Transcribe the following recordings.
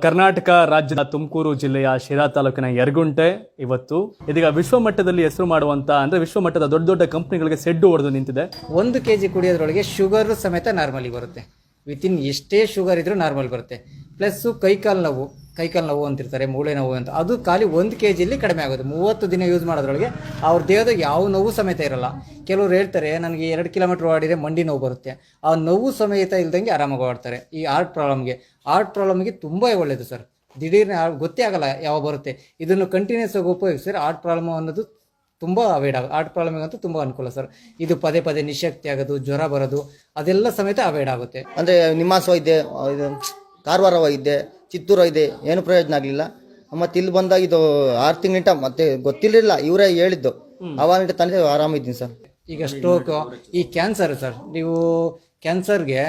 ಕರ್ನಾಟಕ ರಾಜ್ಯದ ತುಮಕೂರು ಜಿಲ್ಲೆಯ ಶಿರಾ ತಾಲೂಕಿನ ಯರಗುಂಟೆ ಇವತ್ತು ಇದೀಗ ವಿಶ್ವಮಟ್ಟದಲ್ಲಿ ಹೆಸರು ಮಾಡುವಂತ ಅಂದ್ರೆ ವಿಶ್ವಮಟ್ಟದ ದೊಡ್ಡ ದೊಡ್ಡ ಕಂಪನಿಗಳಿಗೆ ಸೆಡ್ಡು ಹೊಡೆದು ನಿಂತಿದೆ. 1 kg ಕುಡಿಯೋದ್ರೊಳಗೆ ಶುಗರ್ ಸಮೇತ ನಾರ್ಮಲಿಗೆ ಬರುತ್ತೆ. ವಿತಿನ್ ಎಷ್ಟೇ ಶುಗರ್ ಇದ್ರೂ ನಾರ್ಮಲ್ ಬರುತ್ತೆ. ಪ್ಲಸ್ ಕೈಕಾಲು ನೋವು ಅಂತಿರ್ತಾರೆ, ಮೂಳೆ ನೋವು ಅಂತ, ಅದು ಖಾಲಿ 1 kg ಕಡಿಮೆ ಆಗುತ್ತೆ. 30 ದಿನ ಯೂಸ್ ಮಾಡೋದ್ರೊಳಗೆ ಅವ್ರ ದೇಹದ ಯಾವ ನೋವು ಸಮೇತ ಇರಲ್ಲ. ಕೆಲವರು ಹೇಳ್ತಾರೆ ನನಗೆ 2 ಕಿಲೋಮೀಟರ್ ಓಡಿದ್ರೆ ಮಂಡಿ ನೋವು ಬರುತ್ತೆ, ಆ ನೋವು ಸಮೇತ ಇಲ್ದಂಗೆ ಆರಾಮಾಗಿ ಓಡ್ತಾರೆ. ಈ ಹಾರ್ಟ್ ಪ್ರಾಬ್ಲಮ್ಗೆ ತುಂಬ ಒಳ್ಳೆಯದು ಸರ್. ದಿಢೀರ್ನೆ ಗೊತ್ತೇ ಆಗಲ್ಲ ಯಾವಾಗ ಬರುತ್ತೆ. ಇದನ್ನು ಕಂಟಿನ್ಯೂಸ್ ಆಗಿ ಉಪಯೋಗಿಸಿದ್ರೆ ಹಾರ್ಟ್ ಪ್ರಾಬ್ಲಮ್ ಅನ್ನೋದು ತುಂಬ ಅವಾಯ್ಡ್ ಹಾರ್ಟ್ ಪ್ರಾಬ್ಲಮ್ಗಂತೂ ತುಂಬ ಅನುಕೂಲ ಸರ್. ಇದು ಪದೇ ಪದೇ ನಿಶಕ್ತಿ ಆಗೋದು, ಜ್ವರ ಬರೋದು ಅದೆಲ್ಲ ಸಮೇತ ಅವಾಯ್ಡ್ ಆಗುತ್ತೆ. ಅಂದರೆ ನಿಮ್ಮಾಸ್ ವೈದ್ಯ, ಇದು ಕಾರವಾರ ವೈದ್ಯ, ಚಿತ್ತೂರು ವೈದ್ಯ, ಏನು ಪ್ರಯೋಜನ ಆಗಲಿಲ್ಲ. ಮತ್ತು ಇಲ್ಲಿ ಬಂದಾಗ ಇದು 6 ತಿಂಗಳಿಂದ ಮತ್ತೆ ಗೊತ್ತಿರಲಿಲ್ಲ, ಇವರೇ ಹೇಳಿದ್ದು. ಅವಾಗಿಂದ ತಂದೆ ಆರಾಮಿದ್ದೀನಿ ಸರ್. ಈಗ ಸ್ಟ್ರೋಕ್, ಈ ಕ್ಯಾನ್ಸರ್ ಸರ್, ನೀವು ಕ್ಯಾನ್ಸರ್ಗೆ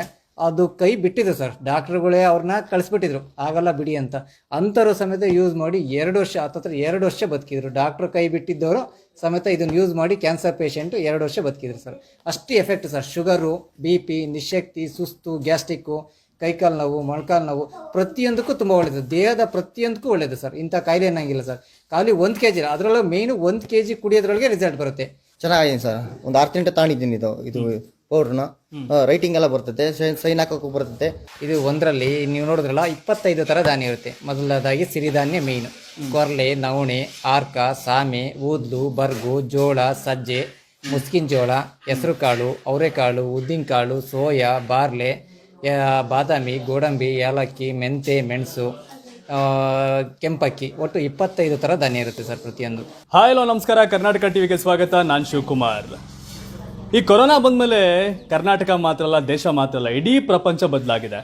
ಅದು ಕೈ ಬಿಟ್ಟಿದ್ರು ಸರ್, ಡಾಕ್ಟ್ರುಗಳೇ ಅವ್ರನ್ನ ಕಳಿಸ್ಬಿಟ್ಟಿದ್ರು, ಆಗಲ್ಲ ಬಿಡಿ ಅಂತ. ಅಂಥವ್ರು ಸಮೇತ ಯೂಸ್ ಮಾಡಿ 2 ವರ್ಷ, 2 ವರ್ಷ ಬದುಕಿದ್ರು. ಡಾಕ್ಟ್ರು ಕೈ ಬಿಟ್ಟಿದ್ದವರು ಸಮೇತ ಇದನ್ನು ಯೂಸ್ ಮಾಡಿ ಕ್ಯಾನ್ಸರ್ ಪೇಷಂಟು 2 ವರ್ಷ ಬದುಕಿದ್ರು ಸರ್. ಅಷ್ಟು ಎಫೆಕ್ಟ್ ಸರ್. ಶುಗರು, BP, ನಿಶಕ್ತಿ, ಸುಸ್ತು, ಗ್ಯಾಸ್ಟ್ರಿಕ್ಕು, ಕೈಕಾಲು ನೋವು, ಮೊಣಕಾಲು ನೋವು, ಪ್ರತಿಯೊಂದಕ್ಕೂ ತುಂಬ ಒಳ್ಳೆಯದು. ದೇಹದ ಪ್ರತಿಯೊಂದಕ್ಕೂ ಒಳ್ಳೆಯದು ಸರ್. ಇಂಥ ಕಾಯಿಲೆ ಅನ್ನಂಗಿಲ್ಲ ಸರ್. ಖಾಲಿ 1 kg, ಅದರಲ್ಲೂ ಮೇಯ್ನು 1 kg ಕುಡಿಯೋದ್ರೊಳಗೆ ರಿಸಲ್ಟ್ ಬರುತ್ತೆ. ಚೆನ್ನಾಗಿದೆ ಸರ್. ಒಂದು 6 ತಿಂಗಳು ತಗೊಂಡಿದ್ದೀನಿ ಇದು ಪೌಡ್ರನ್ನ. ರೈಟಿಂಗ್ ಎಲ್ಲ ಬರ್ತದೆ, ಸೈನ್ ಹಾಕೋಕ್ಕೂ ಬರ್ತದೆ. ಇದು ಒಂದರಲ್ಲಿ ನೀವು ನೋಡಿದ್ರಲ್ಲ 25 ಥರ ಧಾನ್ಯ ಇರುತ್ತೆ. ಮೊದಲದಾಗಿ ಸಿರಿಧಾನ್ಯ ಮೇಯ್ನು: ಕೊರ್ಲೆ, ನವಣೆ, ಆರ್ಕ, ಸಾಮೆ, ಊದ್ಲು, ಬರ್ಗು, ಜೋಳ, ಸಜ್ಜೆ, ಮುಸ್ಕಿನ ಜೋಳ, ಹೆಸರು ಕಾಳು, ಅವರೆಕಾಳು, ಉದ್ದಿನಕಾಳು, ಸೋಯಾ, ಬಾರ್ಲೆ, ಬಾದಾಮಿ, ಗೋಡಂಬಿ, ಏಲಕ್ಕಿ, ಮೆಂತೆ, ಮೆಣಸು, ಕೆಂಪಕ್ಕಿ, ಒಟ್ಟು 25 ಥರ ಧಾನ್ಯ ಇರುತ್ತೆ ಸರ್ ಪ್ರತಿಯೊಂದು. ಹಾಯ್, ಹಲೋ, ನಮಸ್ಕಾರ. ಕರ್ನಾಟಕ ಟಿವಿಗೆ ಸ್ವಾಗತ. ನಾನು ಶಿವಕುಮಾರ್. ಈ ಕೊರೋನಾ ಬಂದಮೇಲೆ ಕರ್ನಾಟಕ ಮಾತ್ರ ಅಲ್ಲ, ದೇಶ ಮಾತ್ರ ಅಲ್ಲ, ಇಡೀ ಪ್ರಪಂಚ ಬದಲಾಗಿದೆ.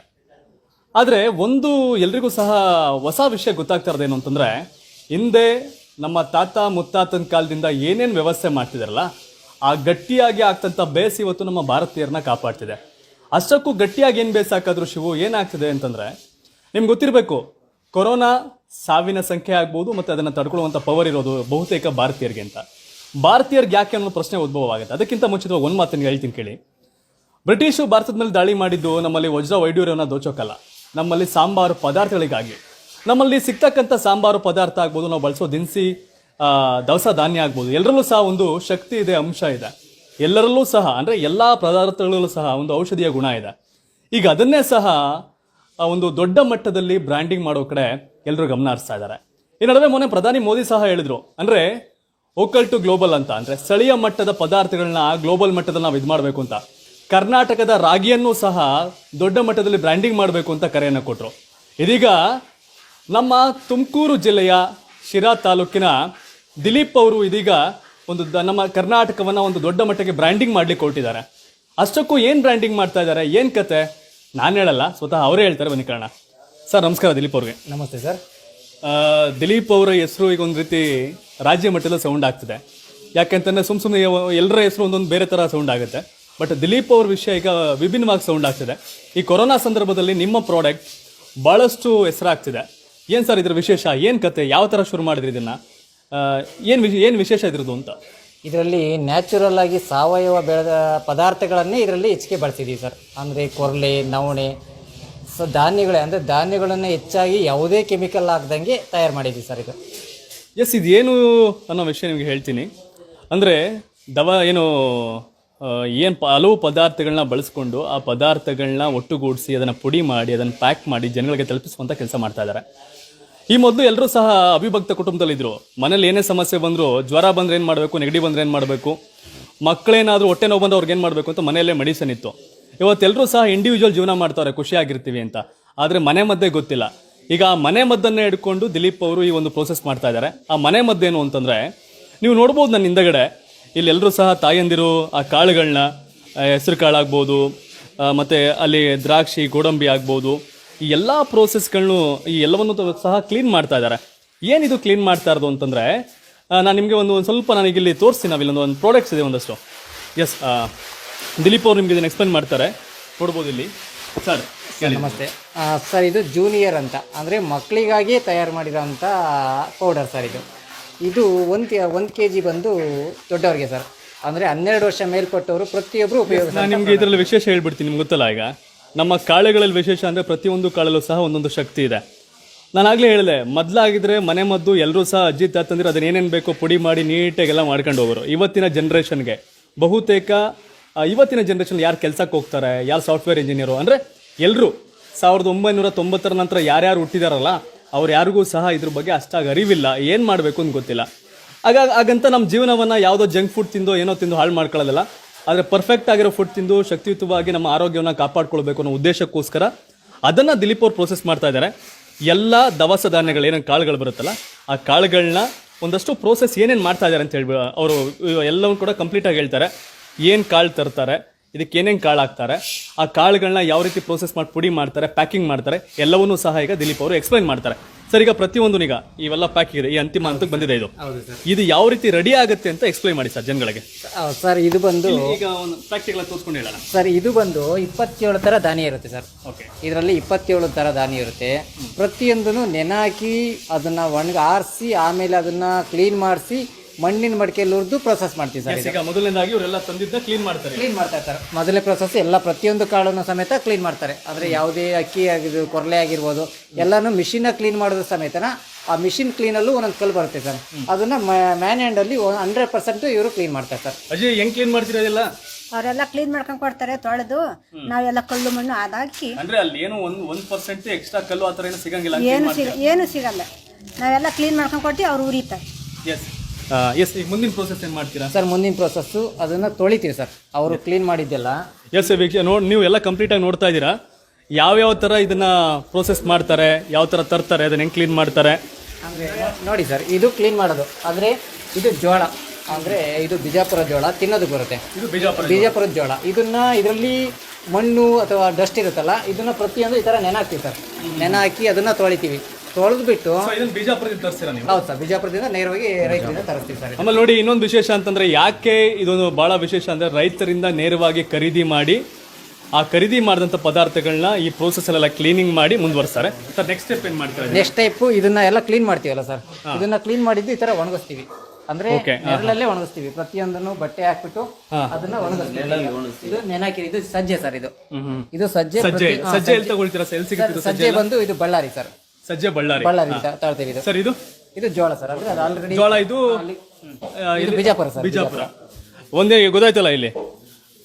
ಆದರೆ ಒಂದು ಎಲ್ರಿಗೂ ಸಹ ಹೊಸ ವಿಷಯ ಗೊತ್ತಾಗ್ತಾ ಇರೋದೇನು ಅಂತಂದರೆ, ಹಿಂದೆ ನಮ್ಮ ತಾತ ಮುತ್ತಾತನ ಕಾಲದಿಂದ ಏನೇನು ವ್ಯವಸ್ಥೆ ಮಾಡ್ತಿದಾರಲ್ಲ, ಆ ಗಟ್ಟಿಯಾಗಿ ಆಗ್ತಂಥ ಬೇಸ್ ಇವತ್ತು ನಮ್ಮ ಭಾರತೀಯರನ್ನ ಕಾಪಾಡ್ತಿದೆ. ಅಷ್ಟಕ್ಕೂ ಗಟ್ಟಿಯಾಗಿ ಏನು ಬೇಸ್ ಹಾಕಿದ್ರು ಶಿವು ಏನಾಗ್ತಿದೆ ಅಂತಂದರೆ, ನಿಮ್ಗೆ ಗೊತ್ತಿರಬೇಕು, ಕೊರೋನಾ ಸಾವಿನ ಸಂಖ್ಯೆ ಆಗ್ಬೋದು ಮತ್ತು ಅದನ್ನು ತಡ್ಕೊಳ್ಳುವಂಥ ಪವರ್ ಇರೋದು ಬಹುತೇಕ ಭಾರತೀಯರಿಗೆ ಅಂತ. ಭಾರತೀಯರಿಗೆ ಯಾಕೆ ಅನ್ನೋ ಪ್ರಶ್ನೆ ಉದ್ಭವ ಆಗುತ್ತೆ. ಅದಕ್ಕಿಂತ ಮುಂಚಿತವಾಗಿ ಒಂದು ಮಾತನ್ನು ಹೇಳ್ತೀನಿ ಕೇಳಿ. ಬ್ರಿಟಿಷು ಭಾರತದ ಮೇಲೆ ದಾಳಿ ಮಾಡಿದ್ದು ನಮ್ಮಲ್ಲಿ ವಜ್ರ ವೈಡೂರ್ಯವನ್ನು ದೋಚೋಕ್ಕಲ್ಲ, ನಮ್ಮಲ್ಲಿ ಸಾಂಬಾರು ಪದಾರ್ಥಗಳಿಗಾಗಿ. ನಮ್ಮಲ್ಲಿ ಸಿಗ್ತಕ್ಕಂಥ ಸಾಂಬಾರು ಪದಾರ್ಥ ಆಗ್ಬೋದು, ನಾವು ಬಳಸೋ ದಿನಸಿ ದವಸ ಧಾನ್ಯ ಆಗ್ಬೋದು, ಎಲ್ಲರಲ್ಲೂ ಸಹ ಒಂದು ಶಕ್ತಿ ಇದೆ, ಅಂಶ ಇದೆ. ಎಲ್ಲರಲ್ಲೂ ಸಹ ಅಂದರೆ ಎಲ್ಲ ಪದಾರ್ಥಗಳಲ್ಲೂ ಸಹ ಒಂದು ಔಷಧಿಯ ಗುಣ ಇದೆ. ಈಗ ಅದನ್ನೇ ಸಹ ಒಂದು ದೊಡ್ಡ ಮಟ್ಟದಲ್ಲಿ ಬ್ರ್ಯಾಂಡಿಂಗ್ ಮಾಡೋ ಕಡೆ ಎಲ್ಲರೂ ಗಮನ ಹರಿಸ್ತಾ ಇದ್ದಾರೆ. ಈ ನಡುವೆ ಮೊನ್ನೆ ಪ್ರಧಾನಿ ಮೋದಿ ಸಹ ಹೇಳಿದ್ರು, ಅಂದರೆ ವೋಕಲ್ ಟು ಗ್ಲೋಬಲ್ ಅಂತ, ಅಂದರೆ ಸ್ಥಳೀಯ ಮಟ್ಟದ ಪದಾರ್ಥಗಳನ್ನ ಗ್ಲೋಬಲ್ ಮಟ್ಟದಲ್ಲಿ ನಾವು ಇದು ಮಾಡಬೇಕು ಅಂತ. ಕರ್ನಾಟಕದ ರಾಗಿಯನ್ನು ಸಹ ದೊಡ್ಡ ಮಟ್ಟದಲ್ಲಿ ಬ್ರ್ಯಾಂಡಿಂಗ್ ಮಾಡಬೇಕು ಅಂತ ಕರೆಯನ್ನು ಕೊಟ್ಟರು. ಇದೀಗ ನಮ್ಮ ತುಮಕೂರು ಜಿಲ್ಲೆಯ ಶಿರಾ ತಾಲೂಕಿನ ದಿಲೀಪ್ ಅವರು ಇದೀಗ ಒಂದು ನಮ್ಮ ಕರ್ನಾಟಕವನ್ನು ಒಂದು ದೊಡ್ಡ ಮಟ್ಟಕ್ಕೆ ಬ್ರ್ಯಾಂಡಿಂಗ್ ಮಾಡಲಿಕ್ಕೆ ಹೊರಟಿದ್ದಾರೆ. ಅಷ್ಟಕ್ಕೂ ಏನು ಬ್ರ್ಯಾಂಡಿಂಗ್ ಮಾಡ್ತಾ ಇದ್ದಾರೆ, ಏನು ಕತೆ ನಾನು ಹೇಳಲ್ಲ, ಸ್ವತಃ ಅವರೇ ಹೇಳ್ತಾರೆ. ಬನ್ನಿ ಕಾರಣ. ಸರ್ ನಮಸ್ಕಾರ. ದಿಲೀಪ್ ಅವ್ರಿಗೆ ನಮಸ್ತೆ ಸರ್. ದಿಲೀಪ್ ಅವರ ಹೆಸರು ಈಗ ಒಂದು ರೀತಿ ರಾಜ್ಯ ಮಟ್ಟದಲ್ಲಿ ಸೌಂಡ್ ಆಗ್ತಿದೆ. ಯಾಕೆಂತಂದರೆ ಸುಮ್ಮನೆ ಎಲ್ಲರ ಹೆಸರು ಒಂದೊಂದು ಬೇರೆ ಥರ ಸೌಂಡ್ ಆಗುತ್ತೆ. ಬಟ್ ದಿಲೀಪ್ ಅವ್ರ ವಿಷಯ ಈಗ ವಿಭಿನ್ನವಾಗಿ ಸೌಂಡ್ ಆಗ್ತಿದೆ. ಈ ಕೊರೋನಾ ಸಂದರ್ಭದಲ್ಲಿ ನಿಮ್ಮ ಪ್ರಾಡಕ್ಟ್ ಭಾಳಷ್ಟು ಹೆಸರಾಗ್ತಿದೆ. ಏನು ಸರ್ ಇದ್ರ ವಿಶೇಷ, ಏನು ಕತೆ, ಯಾವ ಥರ ಶುರು ಮಾಡಿದ್ರಿ ಇದನ್ನು, ಏನು ವಿಶೇಷ ಇದ್ರದ್ದು ಅಂತ? ಇದರಲ್ಲಿ ನ್ಯಾಚುರಲ್ ಆಗಿ ಸಾವಯವ ಬೆಳೆದ ಪದಾರ್ಥಗಳನ್ನೇ ಇದರಲ್ಲಿ ಹೆಚ್ಚಿಗೆ ಬಳಸಿದ್ದೀವಿ ಸರ್. ಅಂದರೆ ಕೊರ್ಲೆ, ನವಣೆ, ಧಾನ್ಯಗಳೇ, ಅಂದರೆ ಧಾನ್ಯಗಳನ್ನು ಹೆಚ್ಚಾಗಿ ಯಾವುದೇ ಕೆಮಿಕಲ್ ಹಾಕ್ದಂಗೆ ತಯಾರು ಮಾಡಿದ್ದೀವಿ ಸರ್ ಇದು. ಎಸ್, ಇದೇನು ಅನ್ನೋ ವಿಷಯ ನಿಮಗೆ ಹೇಳ್ತೀನಿ. ಅಂದರೆ ಏನು ಹಲವು ಪದಾರ್ಥಗಳನ್ನ ಬಳಸ್ಕೊಂಡು ಆ ಪದಾರ್ಥಗಳನ್ನ ಒಟ್ಟುಗೂಡಿಸಿ ಅದನ್ನು ಪುಡಿ ಮಾಡಿ ಅದನ್ನು ಪ್ಯಾಕ್ ಮಾಡಿ ಜನಗಳಿಗೆ ತಲುಪಿಸುವಂಥ ಕೆಲಸ ಮಾಡ್ತಾ ಇದ್ದಾರೆ. ಈ ಮೊದಲು ಎಲ್ಲರೂ ಸಹ ಅವಿಭಕ್ತ ಕುಟುಂಬದಲ್ಲಿದ್ದರು. ಮನೇಲಿ ಏನೇ ಸಮಸ್ಯೆ ಬಂದರೂ, ಜ್ವರ ಬಂದರೆ ಏನು ಮಾಡಬೇಕು, ನೆಗಡಿ ಬಂದರೆ ಏನು ಮಾಡಬೇಕು, ಮಕ್ಕಳೇನಾದರೂ ಹೊಟ್ಟೆ ನೋವು ಬಂದರೆ ಅವ್ರಿಗೆ ಏನು ಮಾಡಬೇಕು ಅಂತ ಮನೆಯಲ್ಲೇ ಮೆಡಿಸನ್ ಇತ್ತು. ಇವತ್ತೆಲ್ಲರೂ ಸಹ ಇಂಡಿವಿಜುವಲ್ ಜೀವನ ಮಾಡ್ತಾರೆ, ಖುಷಿಯಾಗಿರ್ತೀವಿ ಅಂತ. ಆದರೆ ಮನೆ ಮದ್ದೇ ಗೊತ್ತಿಲ್ಲ. ಈಗ ಆ ಮನೆ ಮದ್ದನ್ನೇ ಹಿಡ್ಕೊಂಡು ದಿಲೀಪ್ ಅವರು ಈ ಒಂದು ಪ್ರೋಸೆಸ್ ಮಾಡ್ತಾ ಇದ್ದಾರೆ. ಆ ಮನೆ ಮದ್ದೇನು ಅಂತಂದರೆ, ನೀವು ನೋಡ್ಬೋದು ನನ್ನ ಹಿಂದಗಡೆ ಇಲ್ಲೆಲ್ಲರೂ ಸಹ ತಾಯಂದಿರು ಆ ಕಾಳುಗಳನ್ನ, ಹೆಸರು ಕಾಳಾಗ್ಬೋದು, ಮತ್ತು ಅಲ್ಲಿ ದ್ರಾಕ್ಷಿ, ಗೋಡಂಬಿ ಆಗ್ಬೋದು, ಈ ಎಲ್ಲ ಪ್ರೋಸೆಸ್ಗಳನ್ನು ಈ ಎಲ್ಲವನ್ನು ಸಹ ಕ್ಲೀನ್ ಮಾಡ್ತಾ ಇದ್ದಾರೆ. ಏನಿದು ಕ್ಲೀನ್ ಮಾಡ್ತಾ ಇರೋದು ಅಂತಂದರೆ, ನಾನು ನಿಮಗೆ ಒಂದು ಸ್ವಲ್ಪ ನನಗೆ ಇಲ್ಲಿ ತೋರಿಸ್ತೀನಿ. ನಾವಿಲ್ಲೊಂದು ಪ್ರಾಡಕ್ಟ್ಸ್ ಇದೆ ಒಂದಷ್ಟು. ಎಸ್, ದಿಲೀಪ್ ಅವರು ನಿಮಗೆ ಇದನ್ನು ಎಕ್ಸ್ಪ್ಲೇನ್ ಮಾಡ್ತಾರೆ. ನೋಡ್ಬೋದು ಇಲ್ಲಿ. ಸರ್ ನಮಸ್ತೆ ಸರ್. ಇದು ಜೂನಿಯರ್ ಅಂತ, ಅಂದರೆ ಮಕ್ಕಳಿಗಾಗಿ ತಯಾರು ಮಾಡಿರೋಂಥ ಪೌಡರ್ ಸರ್ ಇದು. ಇದು 1 kg ಬಂದು ದೊಡ್ಡವ್ರಿಗೆ ಸರ್, ಅಂದರೆ 12 ವರ್ಷ ಮೇಲ್ಪಟ್ಟವರು ಪ್ರತಿಯೊಬ್ಬರು ಉಪಯೋಗ. ನಾನು ನಿಮಗೆ ಇದರಲ್ಲಿ ವಿಶೇಷ ಹೇಳ್ಬಿಡ್ತೀನಿ. ನಿಮ್ಗೆ ಗೊತ್ತಲ್ಲ, ಈಗ ನಮ್ಮ ಕಾಳುಗಳಲ್ಲಿ ವಿಶೇಷ ಅಂದರೆ ಪ್ರತಿಯೊಂದು ಕಾಳಲ್ಲೂ ಸಹ ಒಂದೊಂದು ಶಕ್ತಿ ಇದೆ. ನಾನು ಆಗಲೇ ಹೇಳಿದೆ, ಮೊದಲಾಗಿದ್ರೆ ಮನೆ ಮದ್ದು ಎಲ್ಲರೂ ಸಹ ಅಜ್ಜಿ ತಾತಂದ್ರೆ ಅದನ್ನ ಏನೇನು ಬೇಕೋ ಪುಡಿ ಮಾಡಿ ನೀಟಾಗೆಲ್ಲ ಮಾಡ್ಕೊಂಡು ಹೋಗೋರು. ಇವತ್ತಿನ ಜನ್ರೇಷನ್ಗೆ ಬಹುತೇಕ ಇವತ್ತಿನ ಜನ್ರೇಷನ್ ಯಾರು ಕೆಲಸಕ್ಕೆ ಹೋಗ್ತಾರೆ, ಯಾರು ಸಾಫ್ಟ್ವೇರ್ ಇಂಜಿನಿಯರು ಅಂದರೆ ಎಲ್ಲರೂ 1990 ನಂತರ ಯಾರ್ಯಾರು ಹುಟ್ಟಿದಾರಲ್ಲ ಅವ್ರು ಯಾರಿಗೂ ಸಹ ಇದ್ರ ಬಗ್ಗೆ ಅಷ್ಟಾಗಿ ಅರಿವಿಲ್ಲ, ಏನು ಮಾಡಬೇಕು ಅಂತ ಗೊತ್ತಿಲ್ಲ. ಹಾಗಂತ ನಮ್ಮ ಜೀವನವನ್ನು ಯಾವುದೋ ಜಂಕ್ ಫುಡ್ ತಿಂದು ಏನೋ ತಿಂದು ಹಾಳು ಮಾಡ್ಕೊಳ್ಳೋದಿಲ್ಲ. ಆದರೆ ಪರ್ಫೆಕ್ಟ್ ಆಗಿರೋ ಫುಡ್ ತಿಂದು ಶಕ್ತಿಯುತವಾಗಿ ನಮ್ಮ ಆರೋಗ್ಯವನ್ನು ಕಾಪಾಡ್ಕೊಳ್ಬೇಕು ಅನ್ನೋ ಉದ್ದೇಶಕ್ಕೋಸ್ಕರ ಅದನ್ನು ದಿಲೀಪ್ ಅವ್ರು ಪ್ರೋಸೆಸ್ ಮಾಡ್ತಾ ಇದ್ದಾರೆ. ಎಲ್ಲ ದವಸ ಧಾನ್ಯಗಳು ಏನೇನು ಕಾಳುಗಳು ಬರುತ್ತಲ್ಲ ಆ ಕಾಳುಗಳನ್ನ ಒಂದಷ್ಟು ಪ್ರೋಸೆಸ್ ಏನೇನು ಮಾಡ್ತಾ ಇದ್ದಾರೆ ಅಂತ ಹೇಳಿ ಅವರು ಎಲ್ಲವೂ ಕೂಡ ಕಂಪ್ಲೀಟಾಗಿ ಹೇಳ್ತಾರೆ. ಏನು ಕಾಳು ತರ್ತಾರೆ, ಇದಕ್ಕೆ ಏನೇನು ಕಾಳು ಹಾಕ್ತಾರೆ, ಆ ಕಾಳುಗಳನ್ನ ಯಾವ ರೀತಿ ಪ್ರೋಸೆಸ್ ಮಾಡಿ ಪುಡಿ ಮಾಡ್ತಾರೆ, ಪ್ಯಾಕಿಂಗ್ ಮಾಡ್ತಾರೆ, ಎಲ್ಲವನ್ನೂ ಸಹ ಈಗ ದಿಲೀಪ್ ಅವರು ಎಕ್ಸ್ಪ್ಲೈನ್ ಮಾಡ್ತಾರೆ. ಸರ್, ಈಗ ಪ್ರತಿಯೊಂದು ಈಗ ಇವೆಲ್ಲ ಪ್ಯಾಕ್ ಇದೆ, ಈ ಅಂತಿಮ ಹಂತಕ್ಕೆ ಬಂದಿದೆ, ಇದು ಯಾವ ರೀತಿ ರೆಡಿ ಆಗುತ್ತೆ ಅಂತ ಎಕ್ಸ್ಪ್ಲೈನ್ ಮಾಡಿ ಸರ್ ಜನಗಳಿಗೆ. ಸರ್ ಇದು ಬಂದು ಈಗ ಒಂದು ಪ್ರಾಕ್ಟಿಕಲ್ ತೋರಿಸ್ಕೊಂಡು ಹೇಳೋಣ ಸರ್. ಇದು ಬಂದು 27 ಥರ ಧಾನ್ಯ ಇರುತ್ತೆ ಸರ್. ಓಕೆ. ಇದರಲ್ಲಿ 27 ಥರ ಧಾನ್ಯ ಇರುತ್ತೆ. ಪ್ರತಿಯೊಂದನ್ನು ನೆನಾಕಿ ಅದನ್ನ ಆರಿಸಿ ಆಮೇಲೆ ಅದನ್ನ ಕ್ಲೀನ್ ಮಾಡಿಸಿ ಮಣ್ಣಿನ ಮಡಿಕೆಯಲ್ಲಿ ಹುರಿದು ಪ್ರೊಸೆಸ್ ಮಾಡ್ತೀವಿ ಸರ್. ಈಗ ಮೊದಲನೇದಾಗಿ ಇವರೆಲ್ಲ ತಂದಿದ್ದ ಕ್ಲೀನ್ ಮಾಡ್ತಾರೆ. ಕ್ಲೀನ್ ಮಾಡ್ತಾರೆ ಸರ್. ಮೊದಲೇ ಪ್ರೊಸೆಸ್ ಎಲ್ಲ ಪ್ರತಿಯೊಂದು ಕಾಳನ್ನು ಸಮೇತ ಕ್ಲೀನ್ ಮಾಡ್ತಾರೆ. ಅಂದರೆ ಯಾವುದೇ ಅಕ್ಕಿ ಆಗಿರ್ಬೋದು, ಕೊರಲೆ ಆಗಿರ್ಬೋದು, ಎಲ್ಲನೂ ಮಿಷಿನ ಕ್ಲೀನ್ ಮಾಡೋದ್ರ ಸಮೇತನ ಆ ಮಿಷಿನ್ ಕ್ಲೀನಲ್ಲೂ ಒಂದೊಂದು ಕಲ್ಲು ಬರುತ್ತೆ ಸರ್. ಅದನ್ನ ಮ್ಯಾನ್ ಹ್ಯಾಂಡಲ್ಲಿ 100% ಇವರು ಕ್ಲೀನ್ ಮಾಡ್ತಾರೆ ಸರ್. ಅಜಯ್, ಹೆಂಗ್ ಕ್ಲೀನ್ ಮಾಡ್ತೀರಾ ಇದೆಲ್ಲ? ಅವರೆಲ್ಲ ಕ್ಲೀನ್ ಮಾಡ್ಕೊಂಡು ಕೊಡ್ತಾರೆ, ತೊಳೆದು ನಾವೆಲ್ಲ ಕಲ್ಲು ಮಣ್ಣು ಅದಾಕಿ. ಅಂದ್ರೆ ಅಲ್ಲಿ ಏನು 1% ಎಕ್ಸ್ಟ್ರಾ ಕಲ್ಲು ಆ ಥರ ಏನು ಸಿಗಂಗಿಲ್ಲ? ಏನು ಸಿಗಲ್ಲ, ನಾವೆಲ್ಲ ಕ್ಲೀನ್ ಮಾಡ್ಕೊಂಡು ಕೊಟ್ಟು ಅವ್ರು ಉರಿತಾರೆ. ಎಸ್ ಈಗ ಮುಂದಿನ ಪ್ರೋಸೆಸ್ ಏನು ಮಾಡ್ತೀರಾ ಸರ್? ಮುಂದಿನ ಪ್ರೋಸೆಸ್ಸು ಅದನ್ನು ತೊಳಿತೀವಿ ಸರ್, ಅವರು ಕ್ಲೀನ್ ಮಾಡಿದ್ದೆಲ್ಲ. ಎಸ್ ವೀಕ್ಷ ನೀವು ಎಲ್ಲ ಕಂಪ್ಲೀಟಾಗಿ ನೋಡ್ತಾ ಇದ್ದೀರಾ ಯಾವ್ಯಾವ ಥರ ಇದನ್ನ ಪ್ರೋಸೆಸ್ ಮಾಡ್ತಾರೆ, ಯಾವ ಥರ ತರ್ತಾರೆ, ಅದನ್ನ ಹೆಂಗೆ ಕ್ಲೀನ್ ಮಾಡ್ತಾರೆ ಅಂದರೆ ನೋಡಿ ಸರ್, ಇದು ಕ್ಲೀನ್ ಮಾಡೋದು. ಅಂದರೆ ಇದು ಜೋಳ, ಅಂದರೆ ಇದು ಬಿಜಾಪುರ ಜೋಳ ತಿನ್ನೋದಕ್ಕೆ ಬರುತ್ತೆ. ಇದು ಬಿಜಾಪುರದ ಜೋಳ. ಇದರಲ್ಲಿ ಮಣ್ಣು ಅಥವಾ ಡಸ್ಟ್ ಇರುತ್ತಲ್ಲ, ಇದನ್ನ ಪ್ರತಿಯೊಂದು ಈ ಥರ ನೆನಾಕ್ತೀವಿ ಸರ್. ನೆನಾಕಿ ಅದನ್ನು ತೊಳಿತೀವಿ. ತೊಳೆದು ಬಿಟ್ಟು ಬಿಜಾಪುರದಿಂದ ತರಿಸ್ತೀರಾ ನೀವು? ಹೌದು ಸರ್, ಬಿಜಾಪುರದಿಂದ ನೇರವಾಗಿ ರೈತರಿಂದ ತರಿಸ್ತೀವಿ ಸರ್. ಆಮೇಲೆ ನೋಡಿ, ಇನ್ನೊಂದು ವಿಶೇಷ ಅಂತಂದ್ರೆ ಯಾಕೆ ಇದೊಂದು ಬಹಳ ವಿಶೇಷ ಅಂದ್ರೆ ರೈತರಿಂದ ನೇರವಾಗಿ ಖರೀದಿ ಮಾಡಿ ಆ ಖರೀದಿ ಮಾಡಿದಂಥ ಪದಾರ್ಥಗಳನ್ನ ಈ ಪ್ರೋಸೆಸ್ ಎಲ್ಲ ಕ್ಲೀನಿಂಗ್ ಮಾಡಿ ಮುಂದುವರಿಸ್ತಾರೆ. ಸರ್, ನೆಕ್ಸ್ಟ್ ಸ್ಟೆಪ್ ಏನು ಮಾಡ್ತಾರೆ? ನೆಕ್ಸ್ಟ್ ಸ್ಟೆಪ್ ಇದನ್ನ ಎಲ್ಲ ಕ್ಲೀನ್ ಮಾಡ್ತೀವಲ್ಲ ಸರ್, ಇದನ್ನ ಕ್ಲೀನ್ ಮಾಡಿದ್ದು ಈ ತರ ಒಣಗಿಸ್ತೀವಿ. ಅಂದ್ರೆ ನೆರಳಲ್ಲೇ ಒಣಗಿಸ್ತೀವಿ. ಪ್ರತಿಯೊಂದನ್ನು ಬಟ್ಟೆ ಹಾಕ್ಬಿಟ್ಟು ಅದನ್ನ ಒಣಗಿಸ್ತೀವಿ. ಇದು ನೆನಾಕಿ, ಇದು ಸಜ್ಜೆ ಸರ್. ಇದು ಸಜ್ಜೆ. ಸಜ್ಜೆ ಎಲ್ಲಿ ತಗೊಳ್ತೀರಾ ಸರ್? ಎಲ್ಲಿ ಸಿಗುತ್ತೆ ಸಜ್ಜೆ? ಬಂದು ಇದು ಬಳ್ಳಾರಿ ಸರ್. ಸಜ್ಜೆ ಬಳ್ಳಾರಿ ತಗೊಳ್ತೀವಿ. ಇದು ಸರ್, ಇದು ಜೋಳ ಸರ್. ಅಂದ್ರೆ ಅದು ಆಲ್ರೆಡಿ ಜೋಳ. ಇದು ಬಿಜಾಪುರ ಸರ್. ಬಿಜಾಪುರ ಒಂದೇ ಗೊತ್ತಾಯ್ತಲ್ಲ, ಇಲ್ಲಿ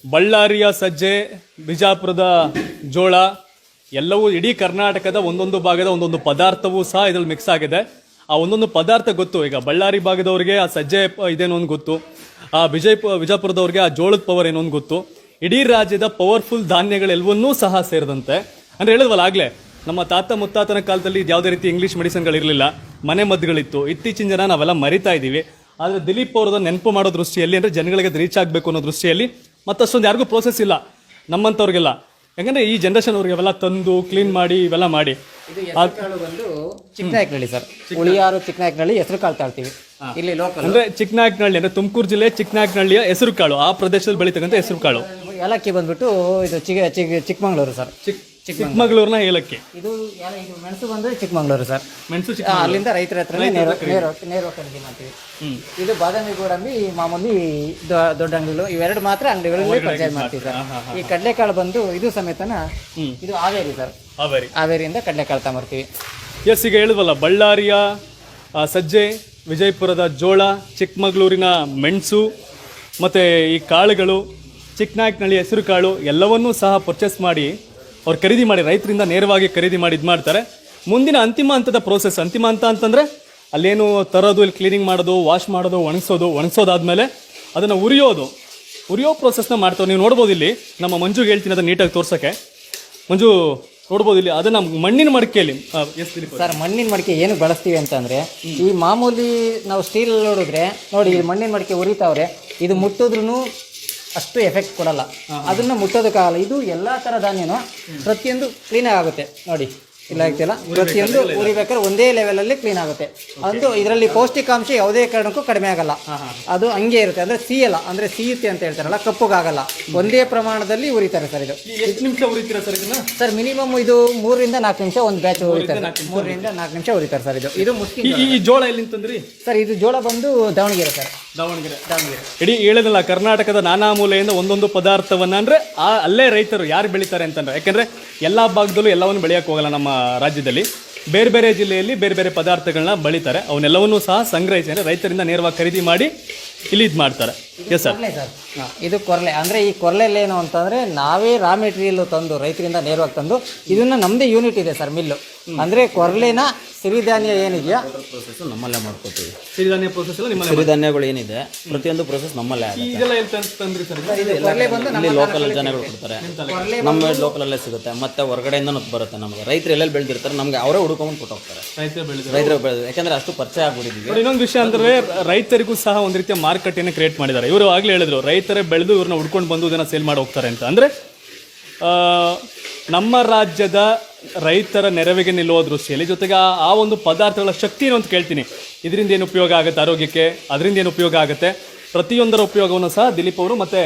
ಬಳ್ಳಾರಿಯ ಸಜ್ಜೆ, ಬಿಜಾಪುರದ ಜೋಳ ಎಲ್ಲವೂ ಇಡೀ ಕರ್ನಾಟಕದ ಒಂದೊಂದು ಭಾಗದ ಒಂದೊಂದು ಪದಾರ್ಥವೂ ಸಹ ಇದ್ರಲ್ಲಿ ಮಿಕ್ಸ್ ಆಗಿದೆ. ಆ ಒಂದೊಂದು ಪದಾರ್ಥ ಗೊತ್ತು. ಈಗ ಬಳ್ಳಾರಿ ಭಾಗದವ್ರಿಗೆ ಆ ಸಜ್ಜೆ ಇದೇನೋ ಒಂದು ಗೊತ್ತು, ಆ ಬಿಜಾಪುರದವ್ರಿಗೆ ಆ ಜೋಳದ ಪವರ್ ಏನೋ ಒಂದು ಗೊತ್ತು. ಇಡೀ ರಾಜ್ಯದ ಪವರ್ಫುಲ್ ಧಾನ್ಯಗಳೆಲ್ಲವನ್ನೂ ಸಹ ಸೇರಿದಂತೆ, ಅಂದ್ರೆ ಹೇಳಿದ್ವಲ್ಲ ಆಗ್ಲೇ, ನಮ್ಮ ತಾತ ಮುತ್ತಾತನ ಕಾಲದಲ್ಲಿ ಯಾವುದೇ ರೀತಿ ಇಂಗ್ಲೀಷ್ ಮೆಡಿಸಿನ್ಗಳಿರಲಿಲ್ಲ, ಮನೆ ಮದ್ದುಗಳಿತ್ತು. ಇತ್ತೀಚಿನ ಜನ ನಾವೆಲ್ಲ ಮರಿತಾ ಇದ್ದೀವಿ. ಆದರೆ ದಿಲೀಪ್ ಅವ್ರದ ನೆನಪು ಮಾಡೋ ದೃಷ್ಟಿಯಲ್ಲಿ, ಅಂದರೆ ಜನಗಳಿಗೆ ರೀಚ್ ಆಗಬೇಕು ಅನ್ನೋ ದೃಷ್ಟಿಯಲ್ಲಿ ಮತ್ತಷ್ಟೊಂದು ಯಾರಿಗೂ ಪ್ರೋಸೆಸ್ ಇಲ್ಲ ನಮ್ಮಂಥವ್ರಿಗೆಲ್ಲ. ಯಾಕಂದ್ರೆ ಈ ಜನರೇಷನ್ ಅವ್ರಿಗೆ ಅವೆಲ್ಲ ತಂದು ಕ್ಲೀನ್ ಮಾಡಿ ಇವೆಲ್ಲ ಮಾಡಿ. ಕಾಳು ಬಂದು ಚಿಕ್ಕನಾಯಕನಹಳ್ಳಿ ಸರ್. ಉಳಿಯಾರು ಚಿಕ್ಕನಾಯಕನಹಳ್ಳಿ ಹೆಸರು ಕಾಳು ತಾಳ್ತೀವಿ ಇಲ್ಲಿ ಲೋಕಲ್. ಅಂದ್ರೆ ಚಿಕ್ಕನಾಯಕನಹಳ್ಳಿ ಅಂದ್ರೆ ತುಮಕೂರು ಜಿಲ್ಲೆ ಚಿಕ್ಕನಾಯಕನಹಳ್ಳಿಯ ಹೆಸರು ಕಾಳು, ಆ ಪ್ರದೇಶದಲ್ಲಿ ಬೆಳೀತಕ್ಕಂಥ ಹೆಸರು ಕಾಳು. ಏಲಕ್ಕಿ ಬಂದ್ಬಿಟ್ಟು ಇದು ಚಿಕ್ಕಮಂಗ್ಳೂರು ಸರ್. ಚಿಕ್ಕಮಗಳೂರಿನ ಏಲಕ್ಕಿ. ಇದು ಮೆಣಸು ಬಂದ್ರೆ ಚಿಕ್ಕಮಂಗ್ಳೂರು ಸರ್. ಮೆಣಸು ಅಲ್ಲಿಂದ ರೈತರ ಹತ್ರ ನೇರ ಖರೀದಿ ಮಾಡ್ತೀವಿ. ಇದು ಬಾದಾಮಿ ಗೋಡಂಬಿ ಮಾಮೂಲಿ ದೊಡ್ಡ ಅಂಗಡಿಗಳು, ಇವೆರಡು ಮಾತ್ರ ಅಂಗಡಿಗಳಲ್ಲಿ ಪರ್ಚೇಸ್ ಮಾಡ್ತೀವಿ ಸರ್. ಈ ಕಡಲೆಕಾಳು ಬಂದು ಇದು ಸಮೇತನ ಇದು ಹಾವೇರಿ ಸರ್. ಹಾವೇರಿಯಿಂದ ಕಡಲೆಕಾಳು ತಗೊಂಬರ್ತೀವಿ. ಎಸ್, ಈಗ ಹೇಳಿದ್ವಲ್ಲ, ಬಳ್ಳಾರಿಯ ಸಜ್ಜೆ, ವಿಜಯಪುರದ ಜೋಳ, ಚಿಕ್ಕಮಗಳೂರಿನ ಮೆಣಸು ಮತ್ತು ಈ ಕಾಳುಗಳು, ಚಿಕ್ಕನಾಯಕನಹಳ್ಳಿ ಹೆಸರು ಕಾಳು ಎಲ್ಲವನ್ನೂ ಸಹ ಪರ್ಚೇಸ್ ಮಾಡಿ ಅವ್ರು ಖರೀದಿ ಮಾಡಿ, ರೈತರಿಂದ ನೇರವಾಗಿ ಖರೀದಿ ಮಾಡಿ ಇದು ಮಾಡ್ತಾರೆ. ಮುಂದಿನ ಅಂತಿಮ ಹಂತದ ಪ್ರೋಸೆಸ್, ಅಂತಿಮ ಹಂತ ಅಂತಂದರೆ ಅಲ್ಲೇನು ತರೋದು, ಇಲ್ಲಿ ಕ್ಲೀನಿಂಗ್ ಮಾಡೋದು, ವಾಶ್ ಮಾಡೋದು, ಒಣಗಿಸೋದಾದ್ಮೇಲೆ ಅದನ್ನು ಉರಿಯೋ ಪ್ರೋಸೆಸ್ನ ಮಾಡ್ತಾವೆ. ನೀವು ನೋಡ್ಬೋದು ಇಲ್ಲಿ ನಮ್ಮ ಮಂಜುಗೆ ಹೇಳ್ತೀನಿ ಅದನ್ನು ನೀಟಾಗಿ ತೋರ್ಸೋಕ್ಕೆ. ಮಂಜು ನೋಡ್ಬೋದು ಇಲ್ಲಿ ಅದನ್ನು ಮಣ್ಣಿನ ಮಡಿಕೆಯಲ್ಲಿ. ಸರ್, ಮಣ್ಣಿನ ಮಡಿಕೆ ಏನು ಬಳಸ್ತೀವಿ ಅಂತಂದರೆ, ಈ ಮಾಮೂಲಿ ನಾವು ಸ್ಟೀಲ್ ನೋಡಿದ್ರೆ ನೋಡಿ, ಈ ಮಣ್ಣಿನ ಮಡಿಕೆ ಉರಿತಾವ್ರೆ, ಇದು ಮುಟ್ಟಿದ್ರೂ ಅಷ್ಟು ಎಫೆಕ್ಟ್ ಕೊಡಲ್ಲ. ಅದನ್ನು ಮುಟ್ಟೋದಕ್ಕಾಗಲ್ಲ. ಇದು ಎಲ್ಲ ಥರ ಧಾನ್ಯನೂ ಪ್ರತಿಯೊಂದು ಕ್ಲೀನಾಗಿ ಆಗುತ್ತೆ ನೋಡಿ. ಇಲ್ಲ ಆಗ್ತಿಲ್ಲ, ಪ್ರತಿಯೊಂದು ಉರಿಬೇಕಾದ್ರೆ ಒಂದೇ ಲೆವೆಲಲ್ಲಿ ಕ್ಲೀನ್ ಆಗುತ್ತೆ. ಅದು ಇದರಲ್ಲಿ ಪೌಷ್ಟಿಕಾಂಶ ಯಾವುದೇ ಕಾರಣಕ್ಕೂ ಕಡಿಮೆ ಆಗಲ್ಲ. ಅದು ಹಂಗೆ ಇರುತ್ತೆ. ಅಂದರೆ ಸಿಯಲ್ಲ, ಅಂದರೆ ಸಿಯುತ್ತೆ ಅಂತ ಹೇಳ್ತಾರಲ್ಲ, ಕಪ್ಪುಗಾಗಲ್ಲ. ಒಂದೇ ಪ್ರಮಾಣದಲ್ಲಿ ಉರಿತಾರೆ ಸರ್. ಇದು ಎಷ್ಟು ನಿಮಿಷ ಉರಿತೀರಾ ಸರ್ ಇದನ್ನ? ಸರ್, ಮಿನಿಮಮ್ ಇದು 3 ರಿಂದ 4 ನಿಮಿಷ ಒಂದು ಬ್ಯಾಚ್ ಉರಿತಾರೆ. 3 ರಿಂದ 4 ನಿಮಿಷ ಉರಿತಾರೆ ಸರ್. ಇದು ಮುಸ್ಲಿಂ. ಈ ಜೋಳ ಎಲ್ಲಿಂತಂದ್ರಿ ಸರ್? ಇದು ಜೋಳ ಬಂದು ದಾವಣಗೆರೆ ಸರ್. ದಾವಣಗೆರೆ. ಇಡೀ ಹೇಳಿದಲ್ಲ, ಕರ್ನಾಟಕದ ನಾನಾ ಮೂಲೆಯಿಂದ ಒಂದೊಂದು ಪದಾರ್ಥವನ್ನ, ಅಂದ್ರೆ ಅಲ್ಲೇ ರೈತರು ಯಾರು ಬೆಳೀತಾರೆ ಅಂತಂದ್ರೆ, ಯಾಕಂದ್ರೆ ಎಲ್ಲಾ ಭಾಗದಲ್ಲೂ ಎಲ್ಲವನ್ನು ಬೆಳೆಯಕ್ಕೆ ಹೋಗಲ್ಲ ನಮ್ಮ ರಾಜ್ಯದಲ್ಲಿ. ಬೇರೆ ಬೇರೆ ಜಿಲ್ಲೆಯಲ್ಲಿ ಬೇರೆ ಬೇರೆ ಪದಾರ್ಥಗಳನ್ನ ಬೆಳೀತಾರೆ. ಅವನ್ನೆಲ್ಲವನ್ನೂ ಸಹ ಸಂಗ್ರಹಿಸಿ ಅಂದರೆ ರೈತರಿಂದ ನೇರವಾಗಿ ಖರೀದಿ ಮಾಡಿ ಇಲ್ಲಿ ಇದು ಮಾಡ್ತಾರೆ. Yes sir. ಕೊರ್ಲೆ ಸರ್, ಇದು ಕೊರ್ಲೆ ಅಂದರೆ ಈ ಕೊರ್ಲೆಯಲ್ಲಿ ಏನು ಅಂತಂದರೆ ನಾವೇ ರಾ ಮೆಟೀರಿಯಲ್ ತಂದು ರೈತರಿಂದ ನೇರವಾಗಿ ತಂದು ಇದನ್ನು ನಮ್ಮದೇ ಯೂನಿಟ್ ಇದೆ ಸರ್ ಮಿಲ್ಲು. ಅಂದರೆ ಕೊರ್ಲೆನ ಸಿರಿಧಾನ್ಯ ಏನಿದೆಯಾ ಪ್ರೊಸೆಸ್ ನಮ್ಮಲ್ಲೇ ಮಾಡ್ಕೋತೀವಿ. ಸಿರಿಧಾನ್ಯ ಪ್ರೋಸೆಸ್ ಎಲ್ಲ ನಿಮ್ಮಲ್ಲಿ ಸಿರಿಧಾನ್ಯಗಳು ಏನಿದೆ ಪ್ರತಿಯೊಂದು ಪ್ರೊಸೆಸ್ ನಮ್ಮಲ್ಲೇ ಆಗುತ್ತೆ. ಇದೆಲ್ಲ ಎಲ್ಲಿ ತಂದ್ರಿ ಸರ್? ಕೊರ್ಲೆ ಬಂದು ಇಲ್ಲಿ ಲೋಕಲ್ ಜನಗಳು ಕೊಡ್ತಾರೆ, ನಮ್ಮ ಲೋಕಲಲ್ಲೇ ಸಿಗುತ್ತೆ. ಮತ್ತೆ ಹೊರಗಡೆಯಿಂದ ಬರುತ್ತೆ ನಮಗೆ. ರೈತರು ಎಲ್ಲೆಲ್ಲಿ ಬೆಳೆದಿರ್ತಾರೆ ನಮಗೆ ಅವರೇ ಹುಡುಕೊಂಡು ಕೊಟ್ಟು ಹೋಗ್ತಾರೆ. ರೈತರು ಬೆಳೆದು ಯಾಕಂದ್ರೆ ಅಷ್ಟು ಪರಿಚಯ ಆಗ್ಬಿಟ್ಟಿದ್ದೀವಿ. ಇನ್ನೊಂದು ವಿಷಯ ಅಂದ್ರೆ ರೈತರಿಗೂ ಸಹ ಒಂದು ರೀತಿಯ ಮಾರುಕಟ್ಟೆಯನ್ನು ಕ್ರಿಯೇಟ್ ಮಾಡಿದ್ದಾರೆ. ಇವರು ಆಗ್ಲೇ ಹೇಳಿದ್ರು ರೈತರೇ ಬೆಳೆದು ಇವ್ರನ್ನ ಹುಡ್ಕೊಂಡು ಬಂದು ಇದನ್ನ ಸೇಲ್ ಮಾಡಿ ಹೋಗ್ತಾರೆ ಅಂತ. ಅಂದ್ರೆ ನಮ್ಮ ರಾಜ್ಯದ ರೈತರ ನೆರವಿಗೆ ನಿಲ್ಲುವ ದೃಷ್ಟಿಯಲ್ಲಿ ಜೊತೆಗೆ ಆ ಒಂದು ಪದಾರ್ಥಗಳ ಶಕ್ತಿ ಏನು ಅಂತ ಕೇಳ್ತೀನಿ. ಇದರಿಂದ ಏನು ಉಪಯೋಗ ಆಗುತ್ತೆ ಆರೋಗ್ಯಕ್ಕೆ, ಅದರಿಂದ ಏನು ಉಪಯೋಗ ಆಗುತ್ತೆ, ಪ್ರತಿಯೊಂದರ ಉಪಯೋಗವನ್ನು ಸಹ ದಿಲೀಪ್ ಅವರು ಮತ್ತೆ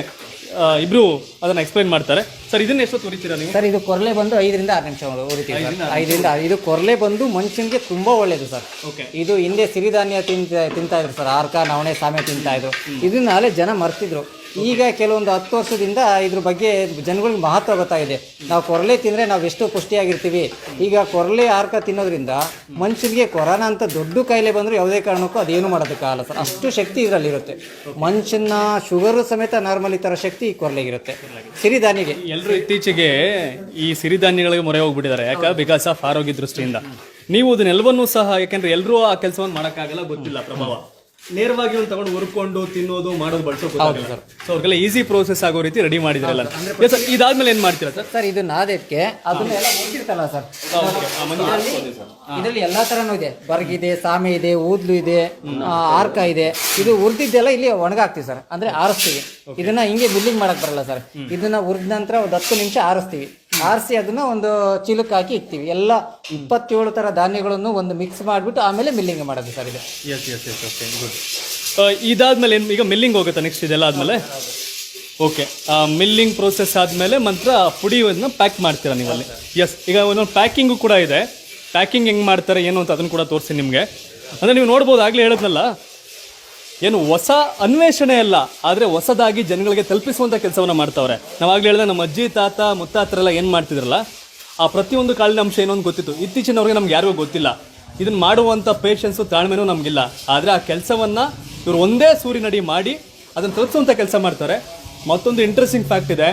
ಇಬ್ರು ಅದನ್ನ ಎಕ್ಸ್ಪ್ಲೈನ್ ಮಾಡ್ತಾರೆ. ಸರ್ ಇದನ್ನ ಎಷ್ಟೊತ್ತು ಉರಿತೀರಾ ನೀವು? ಸರ್ ಇದು ಕೊರ್ಲೆ ಬಂದು 5ರಿಂದ 6 ನಿಮಿಷ ಉರಿತೀವಿ ಸರ್. 5ರಿಂದ ಇದು ಕೊರ್ಲೆ ಬಂದು ಮನುಷ್ಯನಿಗೆ ತುಂಬ ಒಳ್ಳೇದು ಸರ್. ಇದು ಹಿಂದೆ ಸಿರಿಧಾನ್ಯ ತಿಂತಾ ಇದ್ರು ಸರ್, ಆರ್ಕ ನವಣೆ ಸಾಮೆ ತಿಂತಾ ಇದ್ರು. ಇದನ್ನಾಲೆ ಜನ ಮರ್ತಿದ್ರು. ಈಗ ಕೆಲವೊಂದು 10 ವರ್ಷದಿಂದ ಇದ್ರ ಬಗ್ಗೆ ಜನಗಳಿಗೆ ಮಹತ್ವ ಗೊತ್ತಾಗಿದೆ. ನಾವು ಕೊರಲೆ ತಿಂದರೆ ನಾವು ಎಷ್ಟು ಪುಷ್ಟಿಯಾಗಿರ್ತೀವಿ. ಈಗ ಕೊರಲೆ ಆರ್ಕ ತಿನ್ನೋದ್ರಿಂದ ಮನುಷ್ಯನಿಗೆ ಕೊರೋನಾ ಅಂತ ದೊಡ್ಡ ಕಾಯಿಲೆ ಬಂದರೂ ಯಾವುದೇ ಕಾರಣಕ್ಕೂ ಅದೇನು ಮಾಡೋದಕ್ಕಾಗಲ್ಲ ಸರ್. ಅಷ್ಟು ಶಕ್ತಿ ಇದರಲ್ಲಿರುತ್ತೆ. ಮನುಷ್ಯನ ಶುಗರು ಸಮೇತ ನಾರ್ಮಲ್ ಈ ಥರ ಶಕ್ತಿ ಈ ಕೊರಲೆಗಿರುತ್ತೆ ಸಿರಿಧಾನ್ಯಗೆ. ಎಲ್ಲರೂ ಇತ್ತೀಚೆಗೆ ಈ ಸಿರಿಧಾನ್ಯಗಳಿಗೆ ಮೊರೆ ಹೋಗ್ಬಿಟ್ಟಿದ್ದಾರೆ. ಯಾಕೆ? ಬಿಕಾಸ್ ಆಫ್ ಆರೋಗ್ಯ ದೃಷ್ಟಿಯಿಂದ. ನೀವು ಇದನ್ನೆಲ್ಲವನ್ನೂ ಸಹ, ಯಾಕೆಂದ್ರೆ ಎಲ್ಲರೂ ಆ ಕೆಲಸವನ್ನು ಮಾಡೋಕ್ಕಾಗಲ್ಲ, ಗೊತ್ತಿಲ್ಲ ಪ್ರಭಾವ. ನೇರವಾಗಿ ಒಂದು ತಗೊಂಡು ಹುರ್ಕೊಂಡು ತಿನ್ನೋದು ಮಾಡೋದು ಬಳಸೋ ಗೊತ್ತಾಗಲ್ಲ. ಸೊ ಅವ್ರಿಗೆಲ್ಲ ಈಸಿ ಪ್ರೋಸೆಸ್ ಆಗೋ ರೀತಿ ರೆಡಿ ಮಾಡಿದ್ರಲ್ಲ. ಇದಾದ್ಮೇಲೆ ಏನ್ ಮಾಡ್ತೀರಾ ಸರ್? ಸರ್ ಇದು ನಾದಕ್ಕೆ ಅದನ್ನೆಲ್ಲ ಮುಚ್ಚಿರ್ತಲ್ಲ ಸರ್. ಇದರಲ್ಲಿ ಎಲ್ಲಾ ತರನೂ ಇದೆ. ಬರ್ಗಿದೆ, ಸಾಮೆ ಇದೆ, ಊದ್ಲು ಇದೆ, ಆರ್ಕ ಇದೆ. ಇದು ಹುರಿದಿದ್ದೆಲ್ಲ ಇಲ್ಲಿ ಒಣಗಾಕ್ತಿವಿ ಸರ್. ಅಂದ್ರೆ ಆರಿಸ್ತೀವಿ. ಇದನ್ನ ಹಿಂಗೆ ಬಿಲ್ಲಿಂಗ್ ಮಾಡಕ್ ಬರಲ್ಲ ಸರ್. ಇದನ್ನ ಹುರಿದ ನಂತರ ಒಂದು 10 ನಿಮಿಷ ಆರಿಸ್ತೀವಿ. ಆರಿಸಿ ಅದನ್ನ ಒಂದು ಚೀಲಕ್ಕೆ ಹಾಕಿ ಇಕ್ತೀವಿ. ಎಲ್ಲ 27 ತರ ಧಾನ್ಯಗಳನ್ನು ಒಂದು ಮಿಕ್ಸ್ ಮಾಡಿಬಿಟ್ಟು ಆಮೇಲೆ ಮಿಲ್ಲಿಂಗ್ ಮಾಡೋದು ಸರ್ ಇದು. ಇದಾದ್ಮೇಲೆ ಈಗ ಮಿಲ್ಲಿಂಗ್ ಹೋಗುತ್ತೆ ನೆಕ್ಸ್ಟ್ ಇದೆಲ್ಲ ಆದ್ಮೇಲೆ? ಓಕೆ, ಮಿಲ್ಲಿಂಗ್ ಪ್ರೋಸೆಸ್ ಆದಮೇಲೆ ಮಾತ್ರ ಪುಡಿಯನ್ನು ಪ್ಯಾಕ್ ಮಾಡ್ತೀರಾ ನೀವಲ್ಲಿ? ಎಸ್. ಈಗ ಒಂದೊಂದು ಪ್ಯಾಕಿಂಗು ಕೂಡ ಇದೆ. ಪ್ಯಾಕಿಂಗ್ ಹೆಂಗೆ ಮಾಡ್ತಾರೆ ಏನು ಅಂತ ಅದನ್ನು ಕೂಡ ತೋರಿಸಿ ನಿಮಗೆ. ಅಂದರೆ ನೀವು ನೋಡ್ಬೋದು, ಆಗಲೇ ಹೇಳಿದ್ನಲ್ಲ, ಏನು ಹೊಸ ಅನ್ವೇಷಣೆ ಅಲ್ಲ, ಆದರೆ ಹೊಸದಾಗಿ ಜನಗಳಿಗೆ ತಲುಪಿಸುವಂಥ ಕೆಲಸವನ್ನು ಮಾಡ್ತಾವ್ರೆ. ನಾವಾಗಲೇ ಹೇಳಿದ್ರೆ ನಮ್ಮ ಅಜ್ಜಿ ತಾತ ಮುತ್ತಾತರೆಲ್ಲ ಏನು ಮಾಡ್ತಿದ್ರಲ್ಲ, ಆ ಪ್ರತಿಯೊಂದು ಕಾಳಿನ ಅಂಶ ಏನೋ ಒಂದು ಗೊತ್ತಿತ್ತು. ಇತ್ತೀಚಿನವ್ರಿಗೆ ನಮ್ಗೆ ಯಾರಿಗೂ ಗೊತ್ತಿಲ್ಲ. ಇದನ್ನು ಮಾಡುವಂಥ ಪೇಷನ್ಸು ತಾಳ್ಮೆನೂ ನಮಗಿಲ್ಲ. ಆದರೆ ಆ ಕೆಲಸವನ್ನು ಇವರು ಒಂದೇ ಸೂರಿನಡಿ ಮಾಡಿ ಅದನ್ನು ತಲುಪಿಸುವಂಥ ಕೆಲಸ ಮಾಡ್ತಾರೆ. ಮತ್ತೊಂದು ಇಂಟ್ರೆಸ್ಟಿಂಗ್ ಫ್ಯಾಕ್ಟ್ ಇದೆ.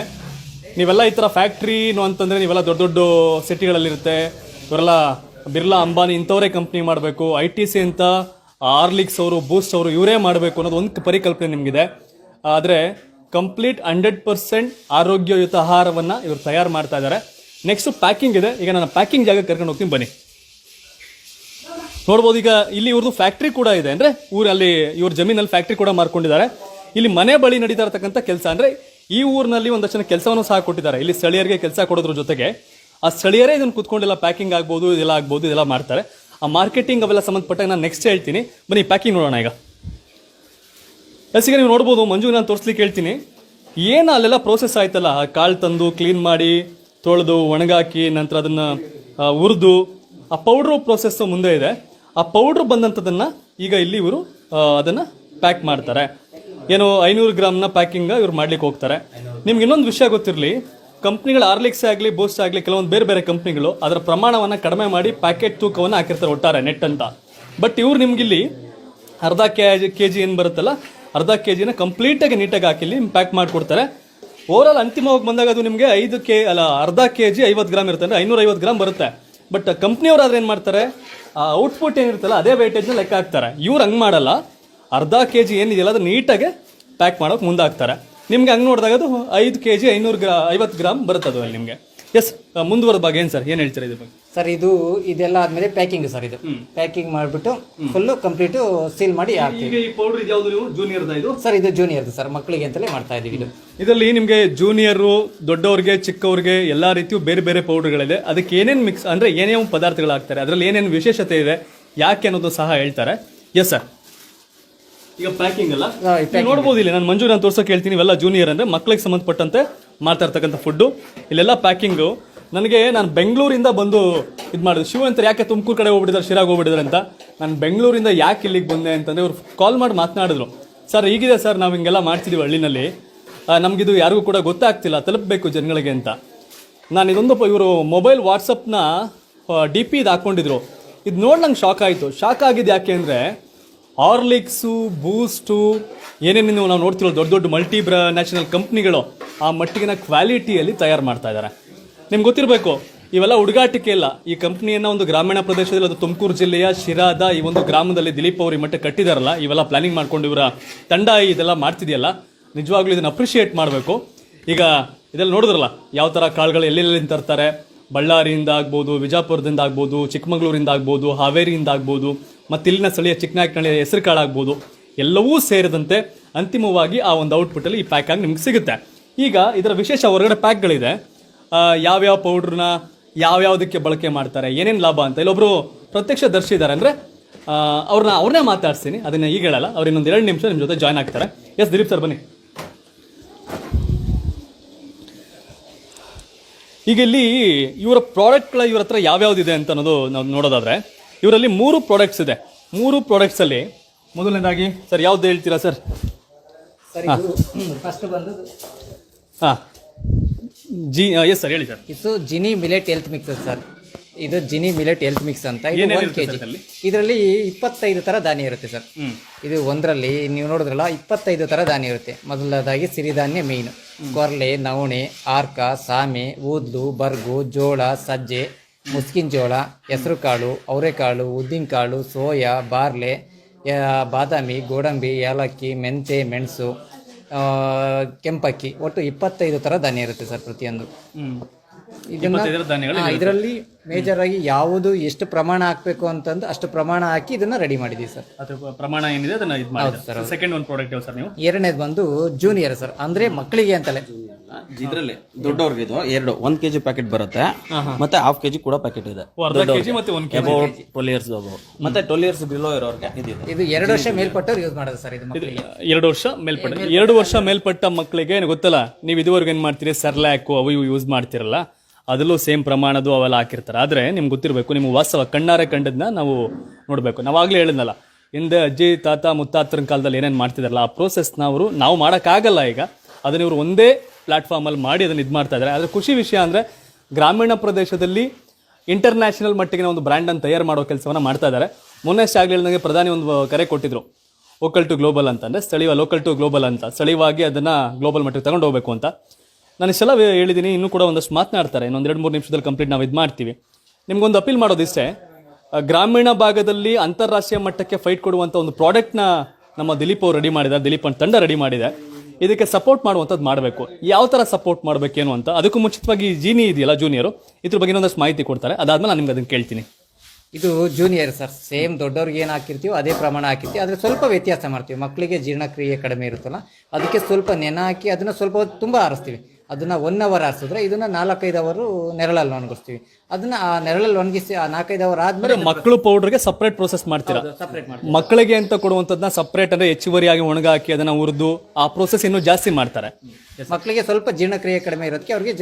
ನೀವೆಲ್ಲ ಈ ಥರ ಫ್ಯಾಕ್ಟ್ರಿನು ಅಂತಂದರೆ ನೀವೆಲ್ಲ ದೊಡ್ಡ ದೊಡ್ಡ ಸಿಟಿಗಳಲ್ಲಿರುತ್ತೆ. ಇವರೆಲ್ಲ ಬಿರ್ಲಾ, ಅಂಬಾನಿ ಇಂಥವರೇ ಕಂಪ್ನಿ ಮಾಡಬೇಕು, ITC ಅಂತ ಆರ್ಲಿಕ್ಸ್ ಅವರು, ಬೂಸ್ಟ್ ಅವರು ಇವರೇ ಮಾಡಬೇಕು ಅನ್ನೋದು ಒಂದು ಪರಿಕಲ್ಪನೆ ನಿಮಗಿದೆ. ಆದರೆ ಕಂಪ್ಲೀಟ್ 100% ಆರೋಗ್ಯಯುತ ಆಹಾರವನ್ನು ಇವರು ತಯಾರು ಮಾಡ್ತಾ ಇದ್ದಾರೆ. ನೆಕ್ಸ್ಟ್ ಪ್ಯಾಕಿಂಗ್ ಇದೆ. ಈಗ ನಾನು ಪ್ಯಾಕಿಂಗ್ ಜಾಗಕ್ಕೆ ಕರ್ಕೊಂಡು ಹೋಗ್ತೀನಿ, ಬನ್ನಿ. ನೋಡ್ಬೋದು, ಈಗ ಇಲ್ಲಿ ಇವ್ರದ್ದು ಫ್ಯಾಕ್ಟ್ರಿ ಕೂಡ ಇದೆ. ಅಂದರೆ ಊರಲ್ಲಿ ಇವ್ರ ಜಮೀನಲ್ಲಿ ಫ್ಯಾಕ್ಟ್ರಿ ಕೂಡ ಮಾರ್ಕೊಂಡಿದ್ದಾರೆ. ಇಲ್ಲಿ ಮನೆ ಬಳಿ ನಡೀತಾ ಇರತಕ್ಕಂಥ ಕೆಲಸ. ಅಂದರೆ ಈ ಊರಿನಲ್ಲಿ ಒಂದಷ್ಟು ಜನ ಕೆಲಸವನ್ನು ಸಹ ಕೊಟ್ಟಿದ್ದಾರೆ. ಇಲ್ಲಿ ಸ್ಥಳೀಯರಿಗೆ ಕೆಲಸ ಕೊಡೋದ್ರ ಜೊತೆಗೆ ಆ ಸ್ಥಳೀಯರೇ ಇದನ್ನು ಕೂತ್ಕೊಂಡೆಲ್ಲ ಪ್ಯಾಕಿಂಗ್ ಆಗ್ಬೋದು, ಇದೆಲ್ಲ ಆಗ್ಬೋದು, ಇದೆಲ್ಲ ಮಾಡ್ತಾರೆ. ಆ ಮಾರ್ಕೆಟಿಂಗ್ ಅವೆಲ್ಲ ಸಂಬಂಧಪಟ್ಟಾಗ ನಾನು ನೆಕ್ಸ್ಟ್ ಹೇಳ್ತೀನಿ. ಬನ್ನಿ ಪ್ಯಾಕಿಂಗ್ ನೋಡೋಣ ಈಗ. ಎಸ್, ಈಗ ನೀವು ನೋಡ್ಬೋದು, ಮಂಜು ನಾನು ತೋರಿಸ್ಲಿಕ್ಕೆ ಹೇಳ್ತೀನಿ. ಏನು ಅಲ್ಲೆಲ್ಲ ಪ್ರೋಸೆಸ್ ಆಯ್ತಲ್ಲ, ಆ ಕಾಳು ತಂದು ಕ್ಲೀನ್ ಮಾಡಿ ತೊಳೆದು ಒಣಗಾಕಿ ನಂತರ ಅದನ್ನು ಹುರಿದು ಆ ಪೌಡ್ರು ಪ್ರೋಸೆಸ್ಸು ಮುಂದೆ ಇದೆ. ಆ ಪೌಡ್ರ್ ಬಂದಂಥದ್ದನ್ನು ಈಗ ಇಲ್ಲಿ ಇವರು ಅದನ್ನು ಪ್ಯಾಕ್ ಮಾಡ್ತಾರೆ. ಏನು 500 ಗ್ರಾಮ್ನ ಪ್ಯಾಕಿಂಗ್ ಇವ್ರು ಮಾಡ್ಲಿಕ್ಕೆ ಹೋಗ್ತಾರೆ. ನಿಮ್ಗೆ ಇನ್ನೊಂದು ವಿಷಯ ಗೊತ್ತಿರಲಿ, ಕಂಪ್ನಿಗಳು ಆರ್ಲಿಕ್ಸ್ ಆಗಲಿ, ಬೂಸ್ಟ್ ಆಗಲಿ, ಕೆಲವೊಂದು ಬೇರೆ ಬೇರೆ ಕಂಪ್ನಿಗಳು ಅದರ ಪ್ರಮಾಣವನ್ನು ಕಡಿಮೆ ಮಾಡಿ ಪ್ಯಾಕೆಟ್ ತೂಕವನ್ನು ಹಾಕಿರ್ತಾರೆ ಒಟ್ಟಾರೆ ನೆಟ್ ಅಂತ. ಬಟ್ ಇವ್ರು ನಿಮ್ಗಿಲ್ಲಿ ಅರ್ಧ ಕೆಜಿ ಏನು ಬರುತ್ತಲ್ಲ, ಅರ್ಧ ಕೆಜಿನ ಕಂಪ್ಲೀಟಾಗಿ ನೀಟಾಗಿ ಹಾಕಿಲ್ಲಿ ಪ್ಯಾಕ್ ಮಾಡಿಕೊಡ್ತಾರೆ. ಓವರಾಲ್ ಅಂತಿಮವಾಗಿ ಬಂದಾಗ ಅದು ನಿಮಗೆ ಅರ್ಧ ಕೆಜಿ 50 ಗ್ರಾಮ್ ಇರುತ್ತೆ, ಅಂದರೆ 550 ಗ್ರಾಮ್ ಬರುತ್ತೆ. ಬಟ್ ಕಂಪ್ನಿಯವ್ರಾದ್ರೆ ಏನು ಮಾಡ್ತಾರೆ, ಆ ಔಟ್ಪುಟ್ ಏನಿರುತ್ತಲ್ಲ ಅದೇ ವೇಟೇಜ್ನ ಲೆಕ್ಕ ಹಾಕ್ತಾರೆ. ಇವ್ರು ಹಂಗೆ ಮಾಡಲ್ಲ. ಅರ್ಧ ಕೆಜಿ ಏನಿದೆಯಲ್ಲ ಅದು ನೀಟಾಗಿ ಪ್ಯಾಕ್ ಮಾಡೋಕೆ ಮುಂದಾಗ್ತಾರೆ. ನಿಮ್ಗೆ ಹಂಗೆ ನೋಡಿದಾಗ ಅದು 5 ಕೆಜಿ 550 ಗ್ರಾಮ್ ಬರುತ್ತೆ ಅದು ಅಲ್ಲಿ ನಿಮಗೆ. ಎಸ್, ಮುಂದುವರೆದ ಬಗ್ಗೆ ಏನು ಸರ್, ಏನು ಹೇಳ್ತಾರೆ ಇದ್ರ ಬಗ್ಗೆ? ಸರ್ ಇದೆಲ್ಲ ಆದ್ಮೇಲೆ ಪ್ಯಾಕಿಂಗ್ ಸರ್. ಇದು ಪ್ಯಾಕಿಂಗ್ ಮಾಡಿಬಿಟ್ಟು ಫುಲ್ಲು ಕಂಪ್ಲೀಟು ಸೀಲ್ ಮಾಡಿ ಹಾಕ್ತೀವಿ. ಈಗ ಈ ಪೌಡರ್ ಯಾವುದು ನೀವು ಜೂನಿಯರ್ದ ಇದು? ಸರ್ ಇದು ಜೂನಿಯರ್ದು ಸರ್, ಮಕ್ಕಳಿಗೆ ಅಂತಲೇ ಮಾಡ್ತಾ ಇದೀವಿ. ಇದರಲ್ಲಿ ನಿಮಗೆ ಜೂನಿಯರು, ದೊಡ್ಡವ್ರಿಗೆ, ಚಿಕ್ಕವ್ರಿಗೆ ಎಲ್ಲ ರೀತಿಯೂ ಬೇರೆ ಬೇರೆ ಪೌಡರ್ಗಳಿದೆ. ಅದಕ್ಕೆ ಏನೇನು ಮಿಕ್ಸ್ ಅಂದರೆ ಏನೇನು ಪದಾರ್ಥಗಳು ಹಾಕ್ತಾರೆ, ಅದರಲ್ಲಿ ಏನೇನು ವಿಶೇಷತೆ ಇದೆ, ಯಾಕೆ ಅನ್ನೋದು ಸಹ ಹೇಳ್ತಾರೆ. ಎಸ್ ಸರ್, ಈಗ ಪ್ಯಾಕಿಂಗ್ ಅಲ್ಲ ನೋಡ್ಬೋದು. ಇಲ್ಲಿ ನಾನು ಮಂಜು ನಾನು ತೋರ್ಸೋಕೆ ಹೇಳ್ತೀನಿ. ಇವೆಲ್ಲ ಜೂನಿಯರ್ ಅಂದರೆ ಮಕ್ಕಳಿಗೆ ಸಂಬಂಧಪಟ್ಟಂತೆ ಮಾಡ್ತಾ ಇರ್ತಕ್ಕಂಥ ಫುಡ್ಡು. ಇಲ್ಲೆಲ್ಲ ಪ್ಯಾಕಿಂಗು. ನಾನು ಬೆಂಗಳೂರಿಂದ ಬಂದು ಇದು ಮಾಡಿದೆ. ಶಿವ ಅಂತ ಯಾಕೆ ತುಮಕೂರು ಕಡೆ ಹೋಗ್ಬಿಟ್ಟಿದ್ದಾರೆ, ಶಿರಾಗ್ ಹೋಗ್ಬಿಟ್ಟಿದ್ದಾರೆ ಅಂತ. ನಾನು ಬೆಂಗಳೂರಿಂದ ಯಾಕೆ ಇಲ್ಲಿಗೆ ಬಂದೆ ಅಂತಂದರೆ ಇವ್ರು ಕಾಲ್ ಮಾಡಿ ಮಾತನಾಡಿದ್ರು. ಸರ್ ಹೀಗಿದೆ ಸರ್, ನಾವು ಹಿಂಗೆಲ್ಲ ಮಾಡ್ತಿದ್ದೀವಿ ಹಳ್ಳಿನಲ್ಲಿ, ನಮಗಿದು ಯಾರಿಗೂ ಕೂಡ ಗೊತ್ತಾಗ್ತಿಲ್ಲ, ತಲುಪಬೇಕು ಜನಗಳಿಗೆ ಅಂತ. ನಾನು ಇದೊಂದು ಇವರು ಮೊಬೈಲ್ ವಾಟ್ಸಪ್ನ DP ಇದು ಹಾಕ್ಕೊಂಡಿದ್ರು. ಇದು ನೋಡಿ ನಂಗೆ ಶಾಕ್ ಆಗಿದ್ದು ಯಾಕೆ ಅಂದರೆ ಹಾರ್ಲಿಕ್ಸು, ಬೂಸ್ಟು, ಏನೇನು ನಾವು ನೋಡ್ತಿರೋ ದೊಡ್ಡ ದೊಡ್ಡ ನ್ಯಾಷನಲ್ ಕಂಪ್ನಿಗಳು ಆ ಮಟ್ಟಿಗಿನ ಕ್ವಾಲಿಟಿಯಲ್ಲಿ ತಯಾರು ಮಾಡ್ತಾ ಇದ್ದಾರೆ. ನಿಮ್ಗೆ ಗೊತ್ತಿರಬೇಕು, ಇವೆಲ್ಲ ಹುಡುಗಾಟಿಕೆ ಇಲ್ಲ. ಈ ಕಂಪ್ನಿಯನ್ನು ಒಂದು ಗ್ರಾಮೀಣ ಪ್ರದೇಶದಲ್ಲಿ, ಅದು ತುಮಕೂರು ಜಿಲ್ಲೆಯ ಶಿರಾದ ಈ ಒಂದು ಗ್ರಾಮದಲ್ಲಿ ದಿಲೀಪ್ ಅವರು ಈ ಮಟ್ಟ ಕಟ್ಟಿದಾರಲ್ಲ, ಇವೆಲ್ಲ ಪ್ಲಾನಿಂಗ್ ಮಾಡ್ಕೊಂಡು ಇವರ ತಂಡ ಇದೆಲ್ಲ ಮಾಡ್ತಿದೆಯಲ್ಲ, ನಿಜವಾಗ್ಲೂ ಇದನ್ನು ಅಪ್ರಿಷಿಯೇಟ್ ಮಾಡಬೇಕು. ಈಗ ಇದೆಲ್ಲ ನೋಡಿದ್ರಲ್ಲ ಯಾವ ಥರ ಕಾಳುಗಳು ಎಲ್ಲೆಲ್ಲಿಂದ ತರ್ತಾರೆ. ಬಳ್ಳಾರಿಯಿಂದ ಆಗ್ಬೋದು, ವಿಜಯಪುರದಿಂದ ಆಗ್ಬೋದು, ಚಿಕ್ಕಮಗಳೂರಿಂದ ಆಗ್ಬೋದು, ಹಾವೇರಿಯಿಂದ ಆಗ್ಬೋದು, ಮತ್ತು ಇಲ್ಲಿನ ಸ್ಥಳೀಯ ಚಿಕ್ಕನಾಯಕನಹಳ್ಳಿಯ ಹೆಸರು ಕಾಳಾಗ್ಬೋದು, ಎಲ್ಲವೂ ಸೇರಿದಂತೆ ಅಂತಿಮವಾಗಿ ಆ ಒಂದು ಔಟ್ಪುಟ್ಟಲ್ಲಿ ಈ ಪ್ಯಾಕ್ ಆಗಿ ನಿಮ್ಗೆ ಸಿಗುತ್ತೆ. ಈಗ ಇದರ ವಿಶೇಷ ಹೊರಗಡೆ ಪ್ಯಾಕ್ಗಳಿದೆ. ಯಾವ್ಯಾವ ಪೌಡ್ರನ್ನ ಯಾವ್ಯಾವುದಕ್ಕೆ ಬಳಕೆ ಮಾಡ್ತಾರೆ, ಏನೇನು ಲಾಭ ಅಂತ ಇಲ್ಲೊಬ್ರು ಪ್ರತ್ಯಕ್ಷ ದರ್ಶಿ ಇದ್ದಾರೆ. ಅಂದರೆ ಅವ್ರನ್ನೇ ಮಾತಾಡ್ತೀನಿ, ಅದನ್ನ ಈಗ ಹೇಳಲ್ಲ. ಅವ್ರು ಇನ್ನೊಂದು 2 ನಿಮಿಷ ನಿಮ್ಮ ಜೊತೆ ಜಾಯ್ನ್ ಆಗ್ತಾರೆ. ಎಸ್ ದಿಲೀಪ್ ಸರ್, ಬನ್ನಿ. ಈಗ ಇಲ್ಲಿ ಇವರ ಪ್ರಾಡಕ್ಟ್ಗಳ ಇವ್ರ ಹತ್ರ ಯಾವ್ಯಾವ್ದಿದೆ ಅಂತ ಅನ್ನೋದು ನಾವು ನೋಡೋದಾದ್ರೆ, ಇವರಲ್ಲಿ 3 ಪ್ರಾಡಕ್ಟ್ಸ್ ಇದೆ. 3 ಪ್ರಾಡಕ್ಟ್ಸಲ್ಲಿ ಮೊದಲನೇದಾಗಿ ಸರ್ ಯಾವ್ದು ಹೇಳ್ತೀರಾ ಸರ್? ಸರ್ ಫಸ್ಟ್ ಬಂದು ಹಾಂ ಎಸ್ ಸರ್, ಹೇಳಿ ಸರ್. ಇದು ಜಿನಿ ಮಿಲೆಟ್ ಹೆಲ್ತ್ ಮಿಕ್ಸ್ ಸರ್. ಇದು ಜಿನಿ ಮಿಲೆಟ್ ಹೆಲ್ತ್ ಮಿಕ್ಸ್ ಅಂತ. ಇದು 1 kg. ಇದರಲ್ಲಿ 25 ಥರ ಧಾನ್ಯ ಇರುತ್ತೆ ಸರ್. ಇದು ಒಂದರಲ್ಲಿ ನೀವು ನೋಡಿದ್ರಲ್ಲ 25 ಥರ ಧಾನ್ಯ ಇರುತ್ತೆ. ಮೊದಲನೇದಾಗಿ ಸಿರಿಧಾನ್ಯ ಮೇಯ್ನು: ಕೊರ್ಲೆ, ನವಣೆ, ಆರ್ಕ, ಸಾಮೆ, ಊದ್ಲು, ಬರ್ಗು, ಜೋಳ, ಸಜ್ಜೆ, ಮುಸ್ಕಿನ ಜೋಳ, ಹೆಸರು ಕಾಳು, ಅವರೆಕಾಳು, ಉದ್ದಿನಕಾಳು, ಸೋಯಾ, ಬಾರ್ಲೆ, ಬಾದಾಮಿ, ಗೋಡಂಬಿ, ಏಲಕ್ಕಿ, ಮೆಂತೆ, ಮೆಣಸು, ಕೆಂಪಕ್ಕಿ, ಒಟ್ಟು 25 ಥರ ಧಾನ್ಯ ಇರುತ್ತೆ ಸರ್ ಪ್ರತಿಯೊಂದು. ಇದರಲ್ಲಿ ಮೇಜರ್ ಆಗಿ ಯಾವುದು ಎಷ್ಟು ಪ್ರಮಾಣ ಹಾಕಬೇಕು ಅಂತಂದು ಅಷ್ಟು ಪ್ರಮಾಣ ಹಾಕಿ ಇದನ್ನ ರೆಡಿ ಮಾಡಿದೀವಿ ಸರ್. ಅದ್ರ ಪ್ರಮಾಣ ಏನಿದೆ ಅದನ್ನ ಇದು ಮಾಡಿ ಸರ್. ಸೆಕೆಂಡ್ ಒಂದು ಪ್ರಾಡಕ್ಟ್ ಯಾವ ಸರ್ ನೀವು? ಎರಡನೇದು ಬಂದು ಜೂನಿಯರ್ ಸರ್, ಅಂದ್ರೆ ಮಕ್ಕಳಿಗೆ ಅಂತಲೇ. ಇದರಲ್ಲಿ ದೊಡ್ಡವ್ರಿಗೆ ಇದು 1 kg ಪ್ಯಾಕೆಟ್ ಬರುತ್ತೆ, ಮತ್ತೆ ½ kg ಕೂಡ ಪ್ಯಾಕೆಟ್ ಇದೆ. 1/2 kg ಮತ್ತೆ 1 kg 12 ಇಯರ್ಸ್ ಮತ್ತೆ 12 ಇಯರ್ಸ್ ಬಿಲೋ ಇರೋರಿಗೆ ಇದು 2 ವರ್ಷ ಮೇಲ್ಪಟ್ಟವ್ರು ಯೂಸ್ ಮಾಡೋದು ಸರ್. ಇದು 2 ವರ್ಷ ಮೇಲ್ಪಟ್ಟ 2 ವರ್ಷ ಮೇಲ್ಪಟ್ಟ ಮಕ್ಕಳಿಗೆ ಗೊತ್ತಲ್ಲ, ನೀವು ಇದುವರೆಗೂ ಏನು ಮಾಡ್ತೀರಿ, ಸರ್ಲ್ಯಾಕು ಅವು ಇವು ಯೂಸ್ ಮಾಡ್ತಿರಲ್ಲ, ಅದರಲ್ಲೂ ಸೇಮ್ ಪ್ರಮಾಣದ್ದು ಅವೆಲ್ಲ ಹಾಕಿರ್ತಾರೆ. ಆದರೆ ನಿಮ್ಗೆ ಗೊತ್ತಿರಬೇಕು, ನಿಮ್ಮ ವಾಸ್ತವ ಕಣ್ಣಾರೆ ಕಂಡದನ್ನ ನಾವು ನೋಡಬೇಕು. ನಾವಾಗಲೇ ಹೇಳಿದ್ನಲ್ಲ, ಹಿಂದೆ ಅಜ್ಜಿ ತಾತ ಮುತ್ತಾತರ ಕಾಲದಲ್ಲಿ ಏನೇನು ಮಾಡ್ತಿದಾರಲ್ಲ, ಆ ಪ್ರೋಸೆಸ್ನ ನಾವು ಮಾಡೋಕ್ಕಾಗಲ್ಲ. ಈಗ ಅದನ್ನ ಇವರು ಒಂದೇ ಪ್ಲಾಟ್ಫಾರ್ಮಲ್ಲಿ ಮಾಡಿ ಅದನ್ನು ಇದು ಮಾಡ್ತಾ ಇದ್ದಾರೆ. ಆದರೆ ಖುಷಿ ವಿಷಯ ಅಂದರೆ ಗ್ರಾಮೀಣ ಪ್ರದೇಶದಲ್ಲಿ ಇಂಟರ್ನ್ಯಾಷನಲ್ ಮಟ್ಟಿಗೆ ಒಂದು ಬ್ರ್ಯಾಂಡನ್ನು ತಯಾರು ಮಾಡೋ ಕೆಲಸವನ್ನು ಮಾಡ್ತಾ ಇದ್ದಾರೆ. ಮೊನ್ನೆಷ್ಟು ಆಗಲಿ ಹೇಳಿದಂಗೆ ಪ್ರಧಾನಿ ಒಂದು ಕರೆ ಕೊಟ್ಟಿದ್ರು, ಲೋಕಲ್ ಟು ಗ್ಲೋಬಲ್ ಅಂತ. ಅಂದರೆ ಲೋಕಲ್ ಟು ಗ್ಲೋಬಲ್ ಅಂತ, ಸ್ಥಳೀಯವಾಗಿ ಅದನ್ನು ಗ್ಲೋಬಲ್ ಮಟ್ಟಿಗೆ ತಗೊಂಡು ಹೋಗಬೇಕು ಅಂತ. ನಾನು ಇಷ್ಟೆಲ್ಲ ಹೇಳಿದ್ದೀನಿ, ಇನ್ನೂ ಕೂಡ ಒಂದಷ್ಟು ಮಾತನಾಡ್ತಾರೆ. ಇನ್ನೊಂದು 2-3 ನಿಮಿಷದಲ್ಲಿ ಕಂಪ್ಲೀಟ್ ನಾವು ಇದು ಮಾಡ್ತೀವಿ. ನಿಮ್ಗೊಂದು ಅಪೀಲ್ ಮಾಡೋದಿಷ್ಟೇ, ಗ್ರಾಮೀಣ ಭಾಗದಲ್ಲಿ ಅಂತಾರಾಷ್ಟ್ರೀಯ ಮಟ್ಟಕ್ಕೆ ಫೈಟ್ ಕೊಡುವಂಥ ಒಂದು ಪ್ರಾಡಕ್ಟ್ನ ನಮ್ಮ ದಿಲೀಪ್ ಅವರು ರೆಡಿ ಮಾಡಿದ್ದಾರೆ, ದಿಲೀಪ್ ಅಂತ ತಂಡ ರೆಡಿ ಮಾಡಿದೆ. ಇದಕ್ಕೆ ಸಪೋರ್ಟ್ ಮಾಡುವಂಥದ್ದು ಮಾಡಬೇಕು. ಯಾವ ಥರ ಸಪೋರ್ಟ್ ಮಾಡಬೇಕೇನು ಅಂತ ಅದಕ್ಕೂ ಮುಂಚಿತವಾಗಿ ಜೀನಿ ಇದೆಯಲ್ಲ, ಜೂನಿಯರು, ಇದ್ರ ಬಗ್ಗೆ ಇನ್ನೊಂದಷ್ಟು ಮಾಹಿತಿ ಕೊಡ್ತಾರೆ. ಅದಾದ್ಮೇಲೆ ನಾನು ನಿಮ್ಗೆ ಅದನ್ನು ಕೇಳ್ತೀನಿ. ಇದು ಜೂನಿಯರ್ ಸರ್, ಸೇಮ್ ದೊಡ್ಡವ್ರಿಗೆ ಏನು ಹಾಕಿರ್ತೀವೋ ಅದೇ ಪ್ರಮಾಣ ಹಾಕಿರ್ತೀವಿ. ಆದರೆ ಸ್ವಲ್ಪ ವ್ಯತ್ಯಾಸ ಮಾಡ್ತೀವಿ. ಮಕ್ಕಳಿಗೆ ಜೀರ್ಣಕ್ರಿಯೆ ಕಡಿಮೆ ಇರುತ್ತಲ್ಲ, ಅದಕ್ಕೆ ಸ್ವಲ್ಪ ನೆನೆ ಹಾಕಿ ಅದನ್ನು ಸ್ವಲ್ಪ ತುಂಬ ಆರಿಸ್ತೀವಿ. ಅದನ್ನು 1 ಅವರ್ ಆರಿಸಿದ್ರೆ ಇದನ್ನು 4-5 ಅವರು ನೆರಳಲ್ಲಿ ಒಣಗಿಸ್ತೀವಿ. ಅದನ್ನು ಆ ನೆರಳಲ್ಲಿ ಒಣಗಿಸಿ 4-5 ಅವರ್ ಆದ್ಮೇಲೆ ಮಕ್ಕಳು ಪೌಡರ್ಗೆ ಸಪ್ರೇಟ್ ಪ್ರೋಸೆಸ್ ಮಾಡ್ತೀರಾ? ಮಕ್ಕಳಿಗೆ ಅಂತ ಕೊಡುವಂಥದ್ದನ್ನ ಸಪ್ರೇಟ್ ಅಂದರೆ ಹೆಚ್ಚುವರಿಯಾಗಿ ಒಣಗಾಕಿ ಅದನ್ನು ಹುರಿದು ಆ ಪ್ರೋಸೆಸ್ ಇನ್ನೂ ಜಾಸ್ತಿ ಮಾಡ್ತಾರೆ. ಮಕ್ಕಳಿಗೆ ಸ್ವಲ್ಪ ಜೀರ್ಣಕ್ರಿಯೆ ಕಡಿಮೆ ಇರೋದಕ್ಕೆ ಅವ್ರಿಗೆ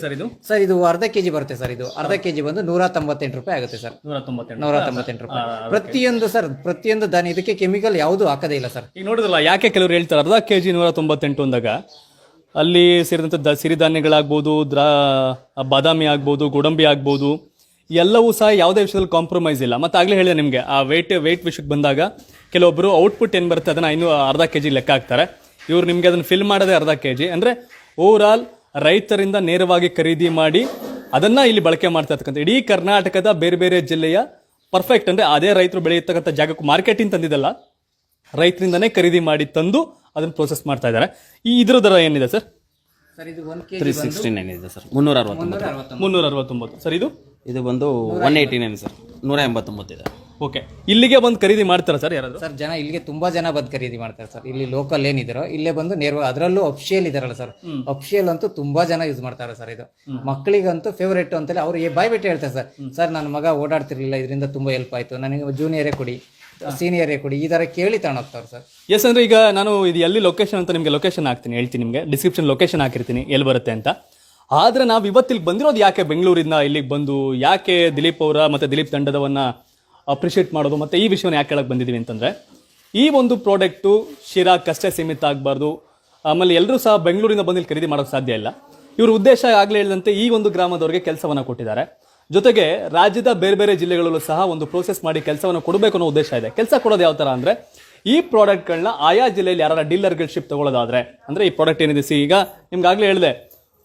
ಸರ್ ಇದು ಸರ್ ಇದು 1/2 kg ಬರುತ್ತೆ ಸರ್. ಇದು 1/2 kg ಬಂದು 198 ರೂಪಾಯಿ ಆಗುತ್ತೆ ಸರ್. 198 ರೂಪಾಯಿ ಪ್ರತಿಯೊಂದು ಧಾನ್ಯ. ಇದಕ್ಕೆ ಕೆಮಿಕಲ್ ಯಾವುದು ಹಾಕೋದೇ ಇಲ್ಲ ಸರ್. ಈಗ ನೋಡಿದ್ರಲ್ಲ, ಯಾಕೆ ಕೆಲವರು ಹೇಳ್ತಾರೆ 1/2 kg 198 ಅಂದಾಗ ಅಲ್ಲಿ ಸೇರಿದಂಥ ಸಿರಿಧಾನ್ಯಗಳಾಗ್ಬೋದು, ಬಾದಾಮಿ ಆಗ್ಬೋದು, ಗೋಡಂಬಿ ಆಗ್ಬೋದು, ಎಲ್ಲವೂ ಸಹ ಯಾವುದೇ ವಿಷಯದಲ್ಲಿ ಕಾಂಪ್ರಮೈಸ್ ಇಲ್ಲ. ಮತ್ತು ಆಗಲೇ ಹೇಳಿದೆ ನಿಮಗೆ, ಆ ವೆಯ್ಟ್ ವಿಷಯಕ್ಕೆ ಬಂದಾಗ ಕೆಲವೊಬ್ಬರು ಔಟ್ಪುಟ್ ಏನು ಬರುತ್ತೆ ಅದನ್ನು ಇನ್ನೂ 1/2 kg ಲೆಕ್ಕ ಹಾಕ್ತಾರೆ. ಇವ್ರು ನಿಮಗೆ ಅದನ್ನು ಫಿಲ್ ಮಾಡೋದೇ 1/2 kg. ಅಂದರೆ ಓವರ್ ಆಲ್ ರೈತರಿಂದ ನೇರವಾಗಿ ಖರೀದಿ ಮಾಡಿ ಅದನ್ನು ಇಲ್ಲಿ ಬಳಕೆ ಮಾಡ್ತಾ ಇರ್ತಕ್ಕಂಥ ಇಡೀ ಕರ್ನಾಟಕದ ಬೇರೆ ಬೇರೆ ಜಿಲ್ಲೆಯ ಪರ್ಫೆಕ್ಟ್, ಅಂದರೆ ಅದೇ ರೈತರು ಬೆಳೆಯತಕ್ಕಂಥ ಜಾಗಕ್ಕೂ ಮಾರ್ಕೆಟಿಂಗ್ ತಂದಿದ್ದಲ್ಲ, ರೈತರಿಂದನೇ ಖರೀದಿ ಮಾಡಿ ತಂದು ಅದನ್ನು ಪ್ರೋಸೆಸ್ ಮಾಡ್ತಾ ಇದ್ದಾರೆ. ಇದ್ರ ದರ ಏನಿದೆ ಸರ್? ಸರ್ ಇದು 1 kg 369 ಇದೆ ಸರ್. 369 ಸರ್. ಇದು ಬಂದು 189 ಸರ್. 189 ಇದೆ. ಓಕೆ, ಇಲ್ಲಿಗೆ ಬಂದು ಖರೀದಿ ಮಾಡ್ತಾರಾ ಸರ್ ಯಾರಾದ್ರು? ಸರ್ ಜನ ಇಲ್ಲಿಗೆ ತುಂಬಾ ಜನ ಬಂದು ಖರೀದಿ ಮಾಡ್ತಾರೆ ಸರ್. ಇಲ್ಲಿ ಲೋಕಲ್ ಏನಿದಾರೋ ಇಲ್ಲೇ ಬಂದು ನೇರವಾಗಿ, ಅದರಲ್ಲೂ ಅಫಿಷಿಯಲ್ ಇದಾರಲ್ಲ ಸರ್, ಅಫಿಷಿಯಲ್ ಅಂತೂ ತುಂಬಾ ಜನ ಯೂಸ್ ಮಾಡ್ತಾರೆ ಸರ್. ಇದು ಮಕ್ಕಳಿಗಂತೂ ಫೇವರೇಟ್ ಅಂತೇಳಿ ಅವ್ರು ಬಾಯ್ ಬಿಟ್ಟು ಹೇಳ್ತಾರೆ ಸರ್ ನನ್ನ ಮಗ ಓಡಾಡ್ತಿರ್ಲಿಲ್ಲ, ಇದರಿಂದ ತುಂಬಾ ಹೆಲ್ಪ್ ಆಯ್ತು, ನನಗೆ ಜೂನಿಯರೇ ಕೊಡಿ, ಸೀನಿಯರೇ ಕೊಡಿ, ಈ ಥರ ಕೇಳಿ ತಗೊಂಡೋಗ್ತಾರೆ ಸರ್. ಎಸ್, ಅಂದರೆ ಈಗ ನಾನು ಇದು ಎಲ್ಲಿ ಲೊಕೇಶನ್ ಅಂತ ನಿಮಗೆ ಲೊಕೇಶನ್ ಹಾಕ್ತೀನಿ, ಹೇಳ್ತೀನಿ ನಿಮಗೆ ಡಿಸ್ಕ್ರಿಪ್ಷನ್ ಲೊಕೇಶನ್ ಹಾಕಿರ್ತೀನಿ ಎಲ್ಲಿ ಬರುತ್ತೆ ಅಂತ. ಆದರೆ ನಾವು ಇವತ್ತಿಲ್ಲಿ ಬಂದಿರೋದು ಯಾಕೆ, ಬೆಂಗಳೂರಿಂದ ಇಲ್ಲಿಗೆ ಬಂದು ಯಾಕೆ ದಿಲೀಪ್ ಅವರ ಮತ್ತು ದಿಲೀಪ್ ತಂಡದವನ್ನು ಅಪ್ರಿಷಿಯೇಟ್ ಮಾಡೋದು ಮತ್ತು ಈ ವಿಷಯವನ್ನು ಯಾಕೆ ಹೇಳಕ್ಕೆ ಬಂದಿದ್ದೀವಿ ಅಂತಂದರೆ, ಈ ಒಂದು ಪ್ರಾಡಕ್ಟು ಶಿರಾಕ್ಕಷ್ಟೇ ಸೀಮಿತ ಆಗಬಾರ್ದು. ಆಮೇಲೆ ಎಲ್ಲರೂ ಸಹ ಬೆಂಗಳೂರಿಂದ ಬಂದು ಇಲ್ಲಿ ಖರೀದಿ ಮಾಡೋಕ್ಕೆ ಸಾಧ್ಯ ಇಲ್ಲ. ಇವ್ರ ಉದ್ದೇಶ ಆಗಲೇ ಹೇಳಿದಂತೆ ಈ ಒಂದು ಗ್ರಾಮದವರಿಗೆ ಕೆಲಸವನ್ನು ಕೊಟ್ಟಿದ್ದಾರೆ. ಜೊತೆಗೆ ರಾಜ್ಯದ ಬೇರೆ ಬೇರೆ ಜಿಲ್ಲೆಗಳಲ್ಲೂ ಸಹ ಒಂದು ಪ್ರೋಸೆಸ್ ಮಾಡಿ ಕೆಲಸವನ್ನು ಕೊಡಬೇಕು ಅನ್ನೋ ಉದ್ದೇಶ ಇದೆ. ಕೆಲಸ ಕೊಡೋದು ಯಾವ ಥರ ಅಂದರೆ, ಈ ಪ್ರಾಡಕ್ಟ್ಗಳನ್ನ ಆಯಾ ಜಿಲ್ಲೆಯಲ್ಲಿ ಯಾರು ಡೀಲರ್ಗಳು ತಗೊಳ್ಳೋದಾದ್ರೆ, ಅಂದರೆ ಈ ಪ್ರಾಡಕ್ಟ್ ಏನಿದೆ ಈಗ ನಿಮ್ಗಾಗಲೇ ಹೇಳಿದೆ,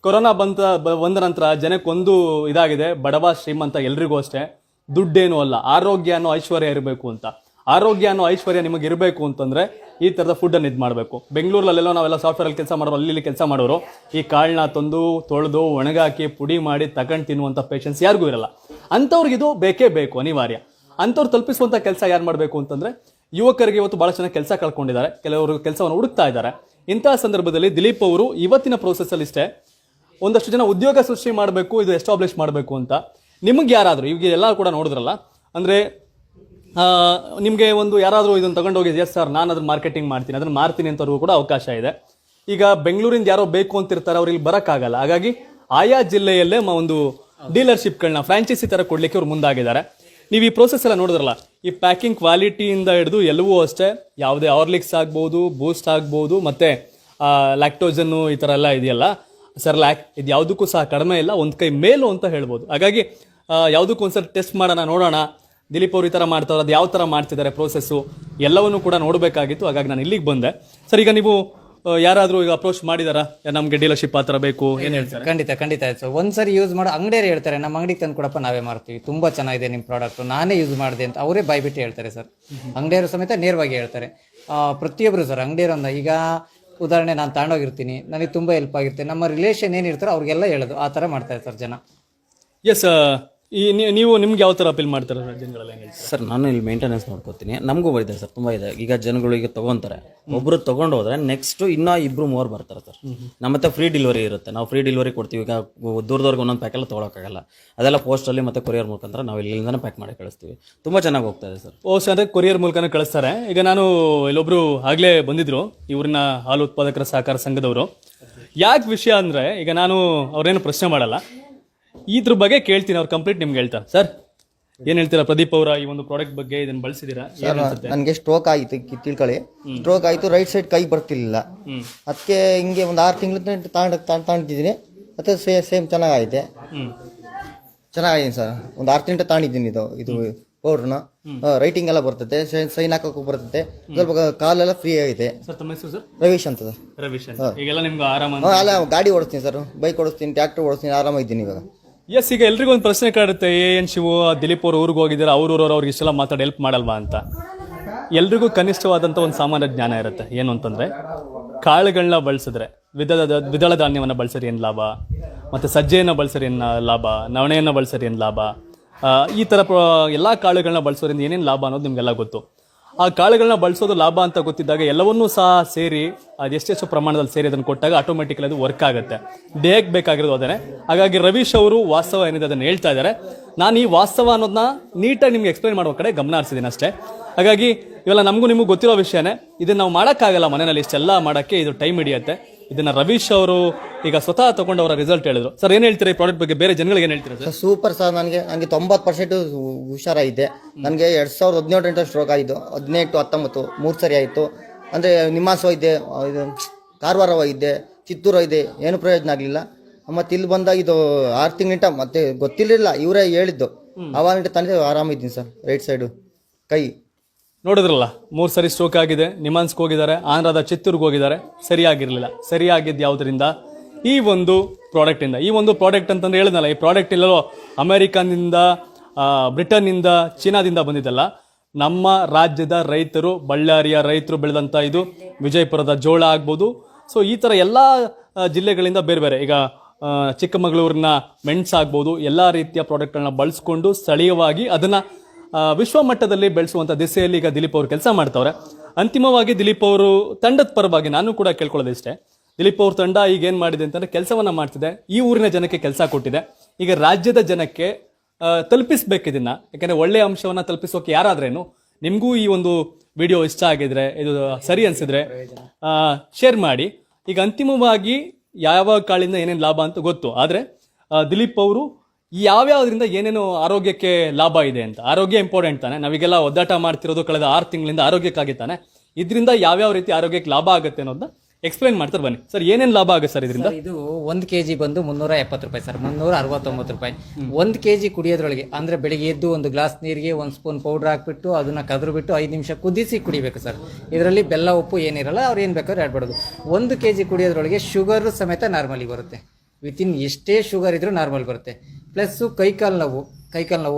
ಕೊರೋನಾ ಬಂದ ನಂತರ ಜನಕ್ಕೊಂದು ಇದಾಗಿದೆ, ಬಡವ ಶ್ರೀಮಂತ ಎಲ್ರಿಗೂ ಅಷ್ಟೇ, ದುಡ್ಡೇನೂ ಅಲ್ಲ, ಆರೋಗ್ಯ ಅನ್ನೋ ಐಶ್ವರ್ಯ ಇರಬೇಕು ಅಂತ. ಆರೋಗ್ಯ ಅನ್ನೋ ಐಶ್ವರ್ಯ ನಿಮಗೆ ಇರಬೇಕು ಅಂತಂದ್ರೆ ಈ ಥರದ ಫುಡ್ಡನ್ನು ಇದು ಮಾಡಬೇಕು. ಬೆಂಗಳೂರಲ್ಲೆಲ್ಲೋ ನಾವೆಲ್ಲ ಸಾಫ್ಟ್ವೇರಲ್ಲಿ ಕೆಲಸ ಮಾಡೋರು, ಅಲ್ಲಿ ಕೆಲಸ ಮಾಡೋರು ಈ ಕಾಳನ್ನ ತಂದು ತೊಳೆದು ಒಣಗಾಕಿ ಪುಡಿ ಮಾಡಿ ತಗೊಂಡು ತಿನ್ನುವಂಥ ಪೇಷನ್ಸ್ ಯಾರಿಗೂ ಇರಲ್ಲ. ಅಂಥವ್ರಿಗೆ ಇದು ಬೇಕೇ ಬೇಕು, ಅನಿವಾರ್ಯ. ಅಂಥವ್ರು ತಲುಪಿಸುವಂಥ ಕೆಲಸ ಯಾರು ಮಾಡಬೇಕು ಅಂತಂದರೆ, ಯುವಕರಿಗೆ ಇವತ್ತು ಭಾಳ ಚೆನ್ನಾಗಿ ಕೆಲಸ ಕಳ್ಕೊಂಡಿದ್ದಾರೆ, ಕೆಲವರು ಕೆಲಸವನ್ನು ಹುಡುಕ್ತಾ ಇದ್ದಾರೆ. ಇಂತಹ ಸಂದರ್ಭದಲ್ಲಿ ದಿಲೀಪ್ ಅವರು ಇವತ್ತಿನ ಪ್ರೋಸೆಸ್ಸಲ್ಲಿ ಇಷ್ಟೇ, ಒಂದಷ್ಟು ಜನ ಉದ್ಯೋಗ ಸೃಷ್ಟಿ ಮಾಡಬೇಕು, ಇದು ಎಸ್ಟಾಬ್ಲಿಷ್ ಮಾಡಬೇಕು ಅಂತ. ನಿಮಗೆ ಯಾರಾದರೂ ಈಗ ಎಲ್ಲ ಕೂಡ ನೋಡಿದ್ರಲ್ಲ, ಅಂದರೆ ನಿಮಗೆ ಒಂದು ಯಾರಾದರೂ ಇದನ್ನು ತಗೊಂಡೋಗಿ, ಎಸ್ ಸರ್ ನಾನು ಅದನ್ನು ಮಾರ್ಕೆಟಿಂಗ್ ಮಾಡ್ತೀನಿ, ಅದನ್ನು ಮಾರ್ತೀನಿ ಅಂತವ್ರಿಗೂ ಕೂಡ ಅವಕಾಶ ಇದೆ. ಈಗ ಬೆಂಗಳೂರಿಂದ ಯಾರೋ ಬೇಕು ಅಂತಿರ್ತಾರೆ, ಅವ್ರು ಇಲ್ಲಿ ಬರೋಕ್ಕಾಗಲ್ಲ. ಹಾಗಾಗಿ ಆಯಾ ಜಿಲ್ಲೆಯಲ್ಲೇ ಒಂದು ಡೀಲರ್ಶಿಪ್ಗಳನ್ನ ಫ್ರಾಂಚೈಸಿ ಥರ ಕೊಡಲಿಕ್ಕೆ ಅವ್ರು ಮುಂದಾಗಿದ್ದಾರೆ. ನೀವು ಈ ಪ್ರೋಸೆಸ್ ಎಲ್ಲ ನೋಡಿದ್ರಲ್ಲ, ಈ ಪ್ಯಾಕಿಂಗ್ ಕ್ವಾಲಿಟಿಯಿಂದ ಹಿಡಿದು ಎಲ್ಲವೂ ಅಷ್ಟೇ, ಯಾವುದೇ ಹಾರ್ಲಿಕ್ಸ್ ಆಗ್ಬೋದು, ಬೂಸ್ಟ್ ಆಗ್ಬೋದು, ಮತ್ತು ಲ್ಯಾಕ್ಟೋಜನ್ನು ಈ ಥರ ಎಲ್ಲ ಇದೆಯಲ್ಲ, ಸರ್ಲ್ಯಾಕ್, ಇದು ಯಾವುದಕ್ಕೂ ಸಹ ಕಡಿಮೆ ಇಲ್ಲ, ಒಂದು ಕೈ ಮೇಲು ಅಂತ ಹೇಳ್ಬೋದು. ಹಾಗಾಗಿ ಯಾವುದಕ್ಕೂ ಒಂದ್ಸಲ ಟೆಸ್ಟ್ ಮಾಡೋಣ, ನೋಡೋಣ ದಿಲೀಪ್ ಅವರು ಈ ಥರ ಮಾಡ್ತಾರೆ, ಅದು ಯಾವ ಥರ ಮಾಡ್ತಿದ್ದಾರೆ ಪ್ರೋಸೆಸ್ಸು ಎಲ್ಲವನ್ನೂ ಕೂಡ ನೋಡಬೇಕಾಗಿತ್ತು. ಹಾಗಾಗಿ ನಾನು ಇಲ್ಲಿಗೆ ಬಂದೆ. ಸರ್, ಈಗ ನೀವು ಯಾರಾದರೂ ಈಗ ಅಪ್ರೋಚ್ ಮಾಡಿದಾರಾ, ನಮಗೆ ಡೀಲರ್ಶಿಪ್ ಆ ಥರ ಬೇಕು, ಏನು ಹೇಳ್ತಾರೆ? ಖಂಡಿತ ಆಯ್ತು. ಒಂದ್ಸರಿ ಯೂಸ್ ಮಾಡೋ ಅಂಗಡಿಯರು ಹೇಳ್ತಾರೆ, ನಮ್ಮ ಅಂಗಡಿಗೆ ತಂದು ಕೊಡಪ್ಪ, ನಾವೇ ಮಾರ್ತೀವಿ, ತುಂಬ ಚೆನ್ನಾಗಿದೆ ನಿಮ್ಮ ಪ್ರಾಡಕ್ಟು, ನಾನೇ ಯೂಸ್ ಮಾಡಿದೆ ಅಂತ ಅವರೇ ಬಾಯ್ಬಿಟ್ಟು ಹೇಳ್ತಾರೆ ಸರ್. ಅಂಗಡಿಯವರು ಸಮೇತ ನೇರವಾಗಿ ಹೇಳ್ತಾರೆ. ಪ್ರತಿಯೊಬ್ಬರು ಸರ್ ಅಂಗಡಿಯವರು ಈಗ ಉದಾಹರಣೆ ನಾನು ತಗೊಂಡೋಗಿರ್ತೀನಿ, ನನಗೆ ತುಂಬ ಹೆಲ್ಪ್ ಆಗಿರುತ್ತೆ, ನಮ್ಮ ರಿಲೇಷನ್ ಏನಿರ್ತಾರೋ ಅವ್ರಿಗೆಲ್ಲ ಹೇಳೋದು, ಆ ಥರ ಮಾಡ್ತಾರೆ ಸರ್ ಜನ. ಎಸ್, ಈ ನೀವು ನಿಮ್ಗೆ ಯಾವ ಥರ ಅಪೀಲ್ ಮಾಡ್ತಾರೆ ಜನಗಳೆಲ್ಲ, ಏನು ಹೇಳ್ತಾರೆ? ಸರ್, ನಾನು ಇಲ್ಲಿ ಮೇಂಟೆನೆನ್ಸ್ ನೋಡ್ಕೋತೀನಿ. ನಮಗೂ ಇದೆ ಸರ್, ತುಂಬ ಇದೆ. ಈಗ ಜನಗಳಿಗೆ ತೊಗೊತಾರೆ, ಒಬ್ಬರು ತೊಗೊಂಡು ಹೋದ್ರೆ ನೆಕ್ಸ್ಟ್ ಇನ್ನೂ 2-3 ಬರ್ತಾರೆ ಸರ್. ನಮ್ಮ ಮತ್ತೆ ಫ್ರೀ ಡೆಲಿವರಿ ಇರುತ್ತೆ, ನಾವು ಫ್ರೀ ಡೆಲಿವರಿ ಕೊಡ್ತೀವಿ. ಈಗ ದೂರದವ್ರಿಗೆ ಒಂದೊಂದು ಪ್ಯಾಕೆಲ್ಲ ತೊಗೊಳಕ್ಕಾಗಲ್ಲ, ಅದೆಲ್ಲ ಪೋಸ್ಟಲ್ಲಿ ಮತ್ತು ಕೊರಿಯರ್ ಮುಖಾಂತರ ನಾವು ಇಲ್ಲಿಂದನೇ ಪ್ಯಾಕ್ ಮಾಡಿ ಕಳಿಸ್ತೀವಿ. ತುಂಬ ಚೆನ್ನಾಗಿ ಹೋಗ್ತಾ ಇದೆ ಸರ್. ಓ ಸರ್, ಅದೇ ಕೊರಿಯರ್ ಮೂಲಕನೇ ಕಳಿಸ್ತಾರೆ. ಈಗ ನಾನು ಇಲ್ಲೊಬ್ರು ಆಗಲೇ ಬಂದಿದ್ರು, ಇವ್ರನ್ನ ಹಾಲು ಉತ್ಪಾದಕರ ಸಹಕಾರ ಸಂಘದವರು. ಯಾಕೆ ವಿಷಯ ಅಂದರೆ, ಈಗ ನಾನು ಅವ್ರೇನು ಪ್ರಶ್ನೆ ಮಾಡಲ್ಲ, ಇದ್ರ ಬಗ್ಗೆ ಕೇಳ್ತೀನಿ, ಅವ್ರು ಕಂಪ್ಲೀಟ್ ನಿಮ್ಗೆ ಹೇಳ್ತಾರೆ. ಸರ್, ಏನು ಹೇಳ್ತೀರಾ ಪ್ರದೀಪ್ ಅವರ ಈ ಒಂದು ಪ್ರಾಡಕ್ಟ್ ಬಗ್ಗೆ? ಇದನ್ನು ಬಳಸಿದ್ದೀರಾ? ನನಗೆ ಸ್ಟ್ರೋಕ್ ಆಯಿತು, ತಿಳ್ಕೊಳ್ಳಿ. ಸ್ಟ್ರೋಕ್ ಆಯಿತು, ರೈಟ್ ಸೈಡ್ ಕೈ ಬರ್ತಿರ್ಲಿಲ್ಲ. ಅದಕ್ಕೆ ಹಿಂಗೆ ಒಂದು 6 ತಿಂಗಳು ತಗೊಂಡಿದ್ದೀನಿ. ಮತ್ತೆ ಸೇಮ್ ಚೆನ್ನಾಗೈತೆ, ಚೆನ್ನಾಗಿದೆ ಸರ್. ಒಂದು 6 ತಿಂಗಳು ತಗೊಂಡಿದ್ದೀನಿ ಇದು ಪೌಡ್ರನ್ನ. ರೈಟಿಂಗ್ ಎಲ್ಲ ಬರ್ತದೆ, ಸೈನ್ ಹಾಕೋಕ್ಕೂ ಬರ್ತದೆ, ಸ್ವಲ್ಪ ಕಾಲೆಲ್ಲ ಫ್ರೀ ಆಗಿದೆ. ಸರ್, ತಮ್ಮ ಹೆಸರು? ಸರ್, ರವೀಶ್ ಅಂತ ಸರ್. ರವೀಶ್ ಅಂತ. ಈಗೆಲ್ಲ ನಿಮ್ಗೆ ಆರಾಮ? ಅಲ್ಲ, ಗಾಡಿ ಓಡಿಸ್ತೀನಿ ಸರ್, ಬೈಕ್ ಓಡಿಸ್ತೀನಿ, ಟ್ರ್ಯಾಕ್ಟರ್ ಓಡಿಸ್ತೀನಿ, ಆರಾಮಾಗಿದ್ದೀನಿ ಇವಾಗ. ಎಸ್, ಈಗ ಎಲ್ರಿಗೂ ಒಂದು ಪ್ರಶ್ನೆ ಕಾಡುತ್ತೆ, ಏನು ಶಿವು ದಿಲೀಪ್ ಅವ್ರು ಊರಿಗೆ ಹೋಗಿದ್ದಾರೆ, ಅವ್ರವ್ರು ಅವ್ರಿಗೆ ಇಷ್ಟೆಲ್ಲ ಮಾತಾಡಿ ಹೆಲ್ಪ್ ಮಾಡಲ್ವಾ ಅಂತ. ಎಲ್ರಿಗೂ ಕನಿಷ್ಠವಾದಂಥ ಒಂದು ಸಾಮಾನ್ಯ ಜ್ಞಾನ ಇರುತ್ತೆ. ಏನು ಅಂತಂದರೆ, ಕಾಳುಗಳನ್ನ ಬಳಸಿದ್ರೆ, ದ್ವಿದಳ ಧಾನ್ಯವನ್ನು ಬಳಸಿದ್ರೆ ಏನು ಲಾಭ, ಮತ್ತು ಸಜ್ಜೆಯನ್ನು ಬಳಸಿದ್ರೆ ಏನು ಲಾಭ, ನವಣೆಯನ್ನು ಬಳಸಿದ್ರೆ ಏನು ಲಾಭ, ಈ ಥರ ಎಲ್ಲ ಕಾಳುಗಳನ್ನ ಬಳಸೋದ್ರಿಂದ ಏನೇನು ಲಾಭ ಅನ್ನೋದು ನಿಮಗೆಲ್ಲ ಗೊತ್ತು. ಆ ಕಾಳುಗಳನ್ನ ಬಳಸೋದು ಲಾಭ ಅಂತ ಗೊತ್ತಿದ್ದಾಗ ಎಲ್ಲವನ್ನೂ ಸಹ ಸೇರಿ ಅದೆಷ್ಟೆಷ್ಟು ಪ್ರಮಾಣದಲ್ಲಿ ಸೇರಿ ಅದನ್ನು ಕೊಟ್ಟಾಗ ಆಟೋಮೆಟಿಕಲಿ ಅದು ವರ್ಕ್ ಆಗುತ್ತೆ. ದೇಹಕ್ಕೆ ಬೇಕಾಗಿರೋದು ಅದೇ. ಹಾಗಾಗಿ ರವೀಶ್ ಅವರು ವಾಸ್ತವ ಏನಿದೆ ಅದನ್ನು ಹೇಳ್ತಾ ಇದ್ದಾರೆ. ನಾನು ಈ ವಾಸ್ತವ ಅನ್ನೋದನ್ನ ನೀಟಾಗಿ ನಿಮ್ಗೆ ಎಕ್ಸ್ಪ್ಲೈನ್ ಮಾಡೋ ಕಡೆ ಗಮನ ಹರಿಸಿದ್ದೀನಿ ಅಷ್ಟೇ. ಹಾಗಾಗಿ ಇವೆಲ್ಲ ನಮಗೂ ನಿಮಗೂ ಗೊತ್ತಿರೋ ವಿಷಯನೇ. ಇದನ್ನು ನಾವು ಮಾಡೋಕ್ಕಾಗಲ್ಲ ಮನೆಯಲ್ಲಿ, ಇಷ್ಟೆಲ್ಲ ಮಾಡೋಕ್ಕೆ ಇದು ಟೈಮ್ ಹಿಡಿಯುತ್ತೆ. ಇದನ್ನು ರವೀಶ್ ಅವರು ಈಗ ಸ್ವತಃ ತಗೊಂಡು ಅವರ ರಿಸಲ್ಟ್ ಹೇಳಿದ್ರು. ಸರ್, ಏನು ಹೇಳ್ತೀರಾ ಈ ಪ್ರಾಡಕ್ಟ್ ಬಗ್ಗೆ? ಬೇರೆ ಜನಗಳಿಗೆ ಏನು ಹೇಳ್ತೀರಾ ಸರ್? Super sir. ನನಗೆ 90% ಹುಷಾರಾಗಿದೆ. ನನಗೆ 2017 ಸ್ಟ್ರೋಕ್ ಆಯಿತು, 18-19 3 ಸರಿ ಆಯಿತು. ಅಂದರೆ ನಿಮ್ಮಾಸ್ ಹೋಯ್ದೆ, ಇದು ಕಾರವಾರ ಹೋಯ್ದೆ, ಚಿತ್ತೂರು ಹೋಯ್ದೆ, ಏನು ಪ್ರಯೋಜನ ಆಗಲಿಲ್ಲ. ಮತ್ತು ಇಲ್ಲಿ ಬಂದಾಗ ಇದು 6 ತಿಂಗಳಿಂದ ಮತ್ತೆ ಗೊತ್ತಿರಲಿಲ್ಲ, ಇವರೇ ಹೇಳಿದ್ದು. ಅವಾಗ ತಂದೆ ಆರಾಮಿದ್ದೀನಿ ಸರ್. ರೈಟ್ ಸೈಡು ಕೈ ನೋಡಿದ್ರಲ್ಲ, 3 ಸರಿ ಸ್ಟ್ರೋಕ್ ಆಗಿದೆ. ನಿಮಾನ್ಸ್ಗೆ ಹೋಗಿದ್ದಾರೆ, ಆಂಧ್ರದ ಚಿತ್ತೂರ್ಗೆ ಹೋಗಿದ್ದಾರೆ, ಸರಿಯಾಗಿರಲಿಲ್ಲ. ಸರಿಯಾಗಿದ್ದು ಯಾವುದರಿಂದ? ಈ ಒಂದು ಪ್ರಾಡಕ್ಟಿಂದ. ಈ ಒಂದು ಪ್ರಾಡಕ್ಟ್ ಅಂತಂದ್ರೆ ಹೇಳಿದ್ನಲ್ಲ, ಈ ಪ್ರಾಡಕ್ಟ್ ಇಲ್ಲೋ ಅಮೆರಿಕನಿಂದ, ಬ್ರಿಟನ್ನಿಂದ, ಚೀನಾದಿಂದ ಬಂದಿದ್ದಲ್ಲ. ನಮ್ಮ ರಾಜ್ಯದ ರೈತರು, ಬಳ್ಳಾರಿಯ ರೈತರು ಬೆಳೆದಂಥ ಇದು, ವಿಜಯಪುರದ ಜೋಳ ಆಗ್ಬೋದು. ಸೊ ಈ ಥರ ಎಲ್ಲ ಜಿಲ್ಲೆಗಳಿಂದ ಬೇರೆ ಬೇರೆ, ಈಗ ಚಿಕ್ಕಮಗಳೂರಿನ ಮೆಣಸಾಗ್ಬೋದು, ಎಲ್ಲ ರೀತಿಯ ಪ್ರಾಡಕ್ಟ್ಗಳನ್ನ ಬಳಸ್ಕೊಂಡು ಸ್ಥಳೀಯವಾಗಿ ಅದನ್ನು ವಿಶ್ವ ಮಟ್ಟದಲ್ಲಿ ಬೆಳೆಸುವಂಥ ದಿಸೆಯಲ್ಲಿ ಈಗ ದಿಲೀಪ್ ಅವರು ಕೆಲಸ ಮಾಡ್ತಾವ್ರೆ. ಅಂತಿಮವಾಗಿ ದಿಲೀಪ್ ಅವರು ತಂಡದ ಪರವಾಗಿ ನಾನು ಕೂಡ ಕೇಳ್ಕೊಳ್ಳೋದಿಷ್ಟೇ. ದಿಲೀಪ್ ಅವ್ರ ತಂಡ ಈಗ ಏನು ಮಾಡಿದೆ ಅಂತಂದರೆ, ಕೆಲಸವನ್ನು ಮಾಡ್ತಿದೆ, ಈ ಊರಿನ ಜನಕ್ಕೆ ಕೆಲಸ ಕೊಟ್ಟಿದೆ. ಈಗ ರಾಜ್ಯದ ಜನಕ್ಕೆ ತಲುಪಿಸ್ಬೇಕು ಇದನ್ನು. ಯಾಕೆಂದರೆ ಒಳ್ಳೆಯ ಅಂಶವನ್ನು ತಲುಪಿಸೋಕೆ ಯಾರಾದ್ರೇನು, ನಿಮಗೂ ಈ ಒಂದು ವಿಡಿಯೋ ಇಷ್ಟ ಆಗಿದ್ರೆ, ಇದು ಸರಿ ಅನಿಸಿದ್ರೆ ಶೇರ್ ಮಾಡಿ. ಈಗ ಅಂತಿಮವಾಗಿ ಯಾವ ಕಾಳಿಂದ ಏನೇನು ಲಾಭ ಅಂತ ಗೊತ್ತು. ಆದರೆ ದಿಲೀಪ್ ಅವರು ಯಾವ್ಯಾವುದರಿಂದ ಏನೇನು ಆರೋಗ್ಯಕ್ಕೆ ಲಾಭ ಇದೆ ಅಂತ, ಆರೋಗ್ಯ ಇಂಪಾರ್ಟೆಂಟ್ ತಾನೆ. ನಾವೀಗೆಲ್ಲ ಒದ್ದಾಟ ಮಾಡ್ತಿರೋದು ಕಳೆದ 6 ತಿಂಗಳಿಂದ ಆರೋಗ್ಯಕ್ಕಾಗಿ ತಾನೆ. ಇದರಿಂದ ಯಾವ್ಯಾವ ರೀತಿ ಆರೋಗ್ಯಕ್ಕೆ ಲಾಭ ಆಗುತ್ತೆ ಅನ್ನೋದನ್ನ ಎಕ್ಸ್ಪ್ಲೈನ್ ಮಾಡ್ತಾರೆ ಬನ್ನಿ ಸರ್, ಏನೇನು ಲಾಭ ಆಗುತ್ತೆ ಸರ್ ಇದರಿಂದ? ಇದು 1 kg ಬಂದು 370 ರೂಪಾಯಿ ಸರ್, 369 ರೂಪಾಯಿ. 1 kg ಕುಡಿಯೋದ್ರೊಳಗೆ ಅಂದ್ರೆ ಬೆಳಿಗ್ಗೆ ಎದ್ದು ಒಂದು ಗ್ಲಾಸ್ ನೀರಿಗೆ 1 ಸ್ಪೂನ್ ಪೌಡರ್ ಹಾಕ್ಬಿಟ್ಟು ಅದನ್ನ ಕದ್ರು ಬಿಟ್ಟು 5 ನಿಮಿಷ ಕುದಿಸಿ ಕುಡಿಬೇಕು ಸರ್. ಇದರಲ್ಲಿ ಬೆಲ್ಲ ಉಪ್ಪು ಏನಿರಲ್ಲ, ಅವ್ರು ಏನು ಬೇಕಾದ್ರೂ ಆಡ್ಬಿಡೋದು. 1 kg ಕುಡಿಯೋದ್ರೊಳಗೆ ಶುಗರ್ ಸಮೇತ ನಾರ್ಮಲಿ ಬರುತ್ತೆ. ವಿತಿನ್ ಎಷ್ಟೇ ಶುಗರ್ ಇದ್ರೂ ನಾರ್ಮಲ್ ಬರುತ್ತೆ. ಪ್ಲಸ್ಸು ಕೈಕಾಲು ನೋವು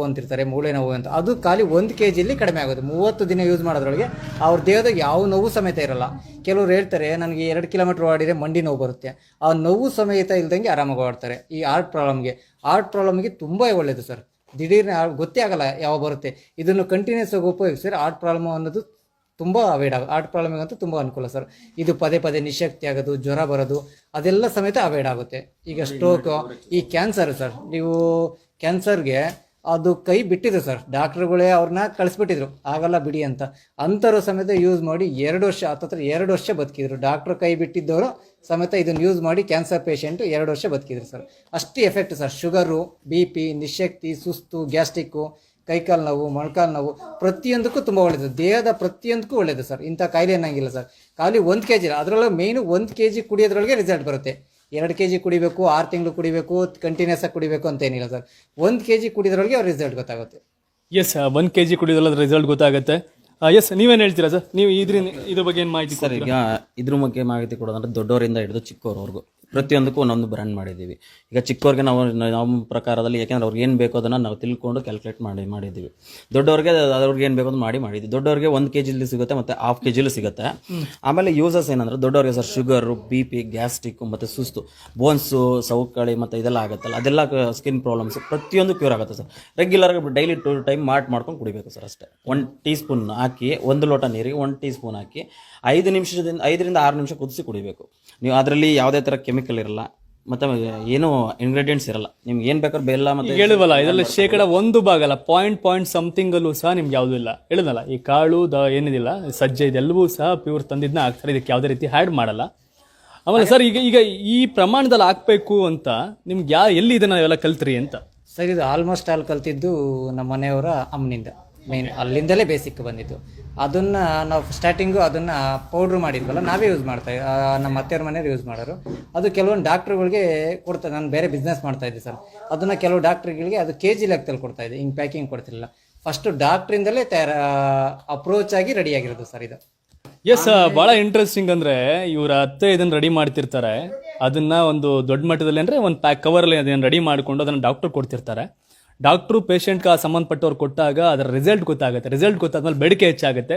ಅಂತಿರ್ತಾರೆ, ಮೂಳೆ ನೋವು ಅಂತ, ಅದು ಖಾಲಿ 1 kg ಕಡಿಮೆ ಆಗೋದು. 30 ದಿನ ಯೂಸ್ ಮಾಡೋದ್ರೊಳಗೆ ಅವ್ರ ದೇಹದಾಗ ಯಾವ ನೋವು ಸಮೇತ ಇರಲ್ಲ. ಕೆಲವ್ರು ಹೇಳ್ತಾರೆ ನನಗೆ 2 ಕಿಲೋಮೀಟರ್ ಓಡಿದ್ರೆ ಮಂಡಿ ನೋವು ಬರುತ್ತೆ, ಆ ನೋವು ಸಮೇತ ಇಲ್ದಂಗೆ ಆರಾಮಾಗಿ ಓಡ್ತಾರೆ. ಈ ಹಾರ್ಟ್ ಪ್ರಾಬ್ಲಮ್ಗೆ ತುಂಬ ಒಳ್ಳೆಯದು ಸರ್. ದಿಢೀರ್ನೆ ಗೊತ್ತೇ ಆಗಲ್ಲ ಯಾವಾಗ ಬರುತ್ತೆ. ಇದನ್ನು ಕಂಟಿನ್ಯೂಸ್ ಆಗಿ ಉಪಯೋಗಿಸಿದ್ರೆ ಹಾರ್ಟ್ ಪ್ರಾಬ್ಲಮ್ ಅನ್ನೋದು ತುಂಬ ಅವಾಯ್ಡ್ ಹಾರ್ಟ್ ಪ್ರಾಬ್ಲಮಿಗಂತೂ ತುಂಬ ಅನುಕೂಲ ಸರ್. ಇದು ಪದೇ ಪದೇ ನಿಶಕ್ತಿ ಆಗೋದು, ಜ್ವರ ಬರೋದು ಅದೆಲ್ಲ ಸಮೇತ ಅವಾಯ್ಡ್ ಆಗುತ್ತೆ. ಈಗ ಸ್ಟ್ರೋಕ್, ಈ ಕ್ಯಾನ್ಸರ್ ಸರ್, ನೀವು ಕ್ಯಾನ್ಸರ್ಗೆ ಅದು ಕೈ ಬಿಟ್ಟಿದ್ರು ಸರ್, ಡಾಕ್ಟ್ರುಗಳೇ ಅವ್ರನ್ನ ಕಳಿಸ್ಬಿಟ್ಟಿದ್ರು, ಆಗಲ್ಲ ಬಿಡಿ ಅಂತ. ಅಂಥವ್ರು ಸಮೇತ ಯೂಸ್ ಮಾಡಿ 2 ವರ್ಷ, 2 ವರ್ಷ ಬದುಕಿದ್ರು. ಡಾಕ್ಟ್ರು ಕೈ ಬಿಟ್ಟಿದ್ದವರು ಸಮೇತ ಇದನ್ನು ಯೂಸ್ ಮಾಡಿ ಕ್ಯಾನ್ಸರ್ ಪೇಷಂಟು 2 ವರ್ಷ ಬದುಕಿದ್ರು ಸರ್. ಅಷ್ಟು ಎಫೆಕ್ಟ್ ಸರ್. ಶುಗರು, BP, ನಿಶಕ್ತಿ, ಸುಸ್ತು, ಗ್ಯಾಸ್ಟ್ರಿಕ್ಕು, ಕೈಕಾಲು ನೋವು, ಮೊಣಕಾಲು ನೋವು, ಪ್ರತಿಯೊಂದಕ್ಕೂ ತುಂಬ ಒಳ್ಳೆಯದು. ದೇಹದ ಪ್ರತಿಯೊಂದಕ್ಕೂ ಒಳ್ಳೆಯದು ಸರ್. ಇಂಥ ಕಾಯಿಲೆ ಅನ್ನಂಗಿಲ್ಲ ಸರ್. ಖಾಲಿ 1 kg, ಅದರಲ್ಲೂ ಮೇಯ್ನು 1 kg ಕುಡಿಯೋದ್ರೊಳಗೆ ರಿಸಲ್ಟ್ ಬರುತ್ತೆ. 2 kg ಕುಡಿಬೇಕು, 6 ತಿಂಗಳು ಕುಡಿಬೇಕು, ಕಂಟಿನ್ಯೂಸ್ ಆಗಿ ಕುಡಿಬೇಕು ಅಂತ ಏನಿಲ್ಲ ಸರ್. 1 kg ಕುಡಿಯೋದ್ರೊಳಗೆ ಅವ್ರ ರಿಸಲ್ಟ್ ಗೊತ್ತಾಗುತ್ತೆ. ಎಸ್, 1 kg ಕುಡಿಯೋದ್ರಲ್ಲಿ ರಿಸಲ್ಟ್ ಗೊತ್ತಾಗುತ್ತೆ. ಎಸ್, ನೀವೇನು ಹೇಳ್ತೀರಾ ಸರ್? ನೀವು ಇದ್ರ ಬಗ್ಗೆ ಏನು ಮಾಹಿತಿ ಸರ್? ಈಗ ಇದ್ರ ಬಗ್ಗೆ ಮಾಹಿತಿ ಕೊಡೋದಂದ್ರೆ ದೊಡ್ಡವರಿಂದ ಹಿಡಿದು ಚಿಕ್ಕವರವರೆಗೂ ಪ್ರತಿಯೊಂದಕ್ಕೂ ಒಂದೊಂದು ಬ್ರ್ಯಾಂಡ್ ಮಾಡಿದ್ದೀವಿ. ಈಗ ಚಿಕ್ಕವ್ರಿಗೆ ನಮ್ಮ ಪ್ರಕಾರದಲ್ಲಿ, ಯಾಕೆಂದ್ರೆ ಅವ್ರಿಗೆ ಏನು ಬೇಕೋ ಅದನ್ನು ನಾವು ತಿಳ್ಕೊಂಡು ಕ್ಯಾಲ್ಕುಲೇಟ್ ಮಾಡಿದ್ದೀವಿ. ದೊಡ್ಡವ್ರಿಗೆ ಅವ್ರಿಗೆ ಏನು ಬೇಕೋ ಅದು ಮಾಡಿದ್ದೀವಿ. ದೊಡ್ಡವ್ರಿಗೆ 1 kg ಸಿಗುತ್ತೆ ಮತ್ತು 1/2 kg ಸಿಗುತ್ತೆ. ಆಮೇಲೆ ಯೂಸಸ್ ಏನಂದ್ರೆ ದೊಡ್ಡವ್ರಿಗೆ ಸರ್ ಶುಗರು, BP, ಗ್ಯಾಸ್ಟ್ರಿಕ್ ಮತ್ತು ಸುಸ್ತು, ಬೋನ್ಸು, ಸೌಕಳಿ ಮತ್ತು ಇದೆಲ್ಲ ಆಗುತ್ತಲ್ಲ, ಅದೆಲ್ಲ ಸ್ಕಿನ್ ಪ್ರಾಬ್ಲಮ್ಸ್ ಪ್ರತಿಯೊಂದು ಕ್ಯೂರ್ ಆಗುತ್ತೆ ಸರ್. ರೆಗ್ಯುಲರ್ಗೆ ಡೈಲಿ 2 ಟೈಮ್ ಮಾಡ್ಕೊಂಡು ಕುಡಿಬೇಕು ಸರ್ ಅಷ್ಟೇ. 1 ಟೀ ಸ್ಪೂನ್ ಹಾಕಿ, 1 ಲೋಟ ನೀರಿಗೆ 1 ಟೀ ಸ್ಪೂನ್ ಹಾಕಿ 5ರಿಂದ 6 ನಿಮಿಷ ಕುದಿಸಿ ಕುಡಿಬೇಕು. ನೀವು ಅದರಲ್ಲಿ ಯಾವುದೇ ಥರ ಕೆಮಿಕಲ್ ಇರಲ್ಲ ಮತ್ತು ಏನೂ ಇಂಗ್ರೀಡಿಯೆಂಟ್ಸ್ ಇರಲ್ಲ. ನಿಮ್ಗೆ ಏನು ಬೇಕಾದ್ರೆ ಬೆಲ್ಲ ಮತ್ತು ಹೇಳಿವಲ್ಲ, ಇದರಲ್ಲಿ 1% ಅಲ್ಲ, ಪಾಯಿಂಟ್ ಸಮಥಿಂಗ್ ಅಲ್ಲೂ ಸಹ ನಿಮ್ಗೆ ಯಾವುದೂ ಇಲ್ಲ. ಹೇಳಿದಲ್ಲ, ಈ ಕಾಳು ಏನಿದಿಲ್ಲ, ಸಜ್ಜೆ ಇದೆಲ್ಲವೂ ಸಹ ಪ್ಯೂರ್ ತಂದಿದ್ದನ್ನ ಹಾಕ್ತಾರೆ. ಇದಕ್ಕೆ ಯಾವುದೇ ರೀತಿ ಹ್ಯಾಡ್ ಮಾಡಲ್ಲ. ಆಮೇಲೆ ಸರ್, ಈಗ ಈ ಪ್ರಮಾಣದಲ್ಲಿ ಹಾಕ್ಬೇಕು ಅಂತ ನಿಮ್ಗೆ ಎಲ್ಲಿ ಇದನ್ನ ಎಲ್ಲ ಕಲ್ತ್ರಿ ಅಂತ? ಸರ್, ಇದು ಆಲ್ಮೋಸ್ಟ್ ಆಲ್ ಕಲ್ತಿದ್ದು ನಮ್ಮ ಮನೆಯವರ ಅಮ್ಮನಿಂದ, ಮೇನ್ ಅಲ್ಲಿಂದಲೇ ಬೇಸಿಕ್ ಬಂದಿದ್ದು. ಅದನ್ನು ನಾವು ಸ್ಟಾರ್ಟಿಂಗು ಅದನ್ನು ಪೌಡ್ರ್ ಮಾಡಿದ್ವಲ್ಲ, ನಾವೇ ಯೂಸ್ ಮಾಡ್ತಾ ನಮ್ಮ ಅತ್ತೆಯವ್ರ ಮನೆಯವ್ರು ಯೂಸ್ ಮಾಡೋರು. ಅದು ಕೆಲವೊಂದು ಡಾಕ್ಟ್ರುಗಳಿಗೆ ಕೊಡ್ತಾ, ನಾನು ಬೇರೆ ಬಿಸ್ನೆಸ್ ಮಾಡ್ತಾಯಿದ್ದೆ ಸರ್, ಅದನ್ನು ಕೆಲವು ಡಾಕ್ಟ್ರುಗಳಿಗೆ ಅದು kg ಲೆಕ್ಕದಲ್ಲಿ ಕೊಡ್ತಾಯಿದ್ದೆ, ಹಿಂಗೆ ಪ್ಯಾಕಿಂಗ್ ಕೊಡ್ತಿರಲಿಲ್ಲ. ಫಸ್ಟು ಡಾಕ್ಟ್ರಿಂದಲೇ ಅಪ್ರೋಚ್ ಆಗಿ ರೆಡಿಯಾಗಿರೋದು ಸರ್ ಇದು. ಎಸ್, ಭಾಳ ಇಂಟ್ರೆಸ್ಟಿಂಗ್. ಅಂದರೆ ಇವ್ರ ಅತ್ತೆ ಇದನ್ನು ರೆಡಿ ಮಾಡ್ತಿರ್ತಾರೆ, ಅದನ್ನ ಒಂದು ದೊಡ್ಡ ಮಟ್ಟದಲ್ಲಿ ಅಂದರೆ ಒಂದು ಕವರಲ್ಲಿ ಅದನ್ನು ರೆಡಿ ಮಾಡಿಕೊಂಡು ಅದನ್ನು ಡಾಕ್ಟ್ರು ಕೊಡ್ತಿರ್ತಾರೆ. ಡಾಕ್ಟ್ರು ಪೇಷಂಟ್ಗೆ ಸಂಬಂಧಪಟ್ಟವ್ರು ಕೊಟ್ಟಾಗ ಅದರ ರಿಸಲ್ಟ್ ಗೊತ್ತಾಗುತ್ತೆ. ರಿಸಲ್ಟ್ ಗೊತ್ತಾದ್ಮೇಲೆ ಬೇಡಿಕೆ ಹೆಚ್ಚಾಗುತ್ತೆ.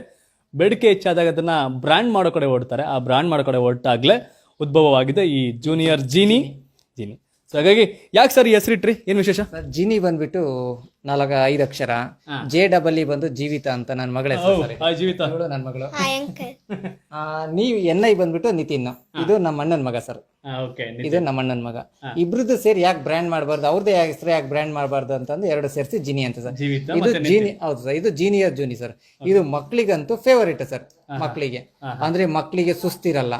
ಬೇಡಿಕೆ ಹೆಚ್ಚಾದಾಗ ಅದನ್ನು ಬ್ರ್ಯಾಂಡ್ ಮಾಡೋ ಕಡೆ ಹೊರಡ್ತಾರೆ. ಆ ಬ್ರ್ಯಾಂಡ್ ಮಾಡೋ ಕಡೆ ಹೊರಟಾಗಲೇ ಉದ್ಭವವಾಗಿದೆ ಈ ಜೂನಿಯರ್ ಜೀನಿ. ಸೊ ಹಾಗಾಗಿ ಯಾಕೆ ಸರ್ ಈ ಹೆಸರಿಟ್ರಿ, ಏನು ವಿಶೇಷ? ಸರ್, ಜಿನಿ ಬಂದ್ಬಿಟ್ಟು 4-5 ಅಕ್ಷರ, JEE ಬಂದು ಜೀವಿತ ಅಂತ ನನ್ನ ಮಗಳ ಹೆಸರು. ಜೀವಿತ ನನ್ನ ಮಗಳು. ನೀವು NI ಬಂದ್ಬಿಟ್ಟು ನಿತಿನ್, ಇದು ನಮ್ಮ ಅಣ್ಣನ ಮಗ ಸರ್. ಇದು ನಮ್ಮ ಅಣ್ಣನ ಮಗ. ಇಬ್ರದ್ದು ಸೇರಿ ಯಾಕೆ ಬ್ರ್ಯಾಂಡ್ ಮಾಡಬಾರ್ದು, ಅವ್ರದ್ದೇ ಹೆಸರು ಯಾಕೆ ಬ್ರ್ಯಾಂಡ್ ಮಾಡಬಾರ್ದು ಅಂತಂದು 2 ಸೇರಿಸಿ ಜಿನಿ ಅಂತ ಸರ್. ಇದು ಜೀನಿ, ಹೌದು ಸರ್, ಇದು ಜೀನಿಯರ್ ಜೂನಿ ಸರ್. ಇದು ಮಕ್ಕಳಿಗಂತೂ ಫೇವರೇಟ್ ಸರ್. ಮಕ್ಕಳಿಗೆ ಅಂದ್ರೆ ಮಕ್ಕಳಿಗೆ ಸುಸ್ತಿರಲ್ಲ,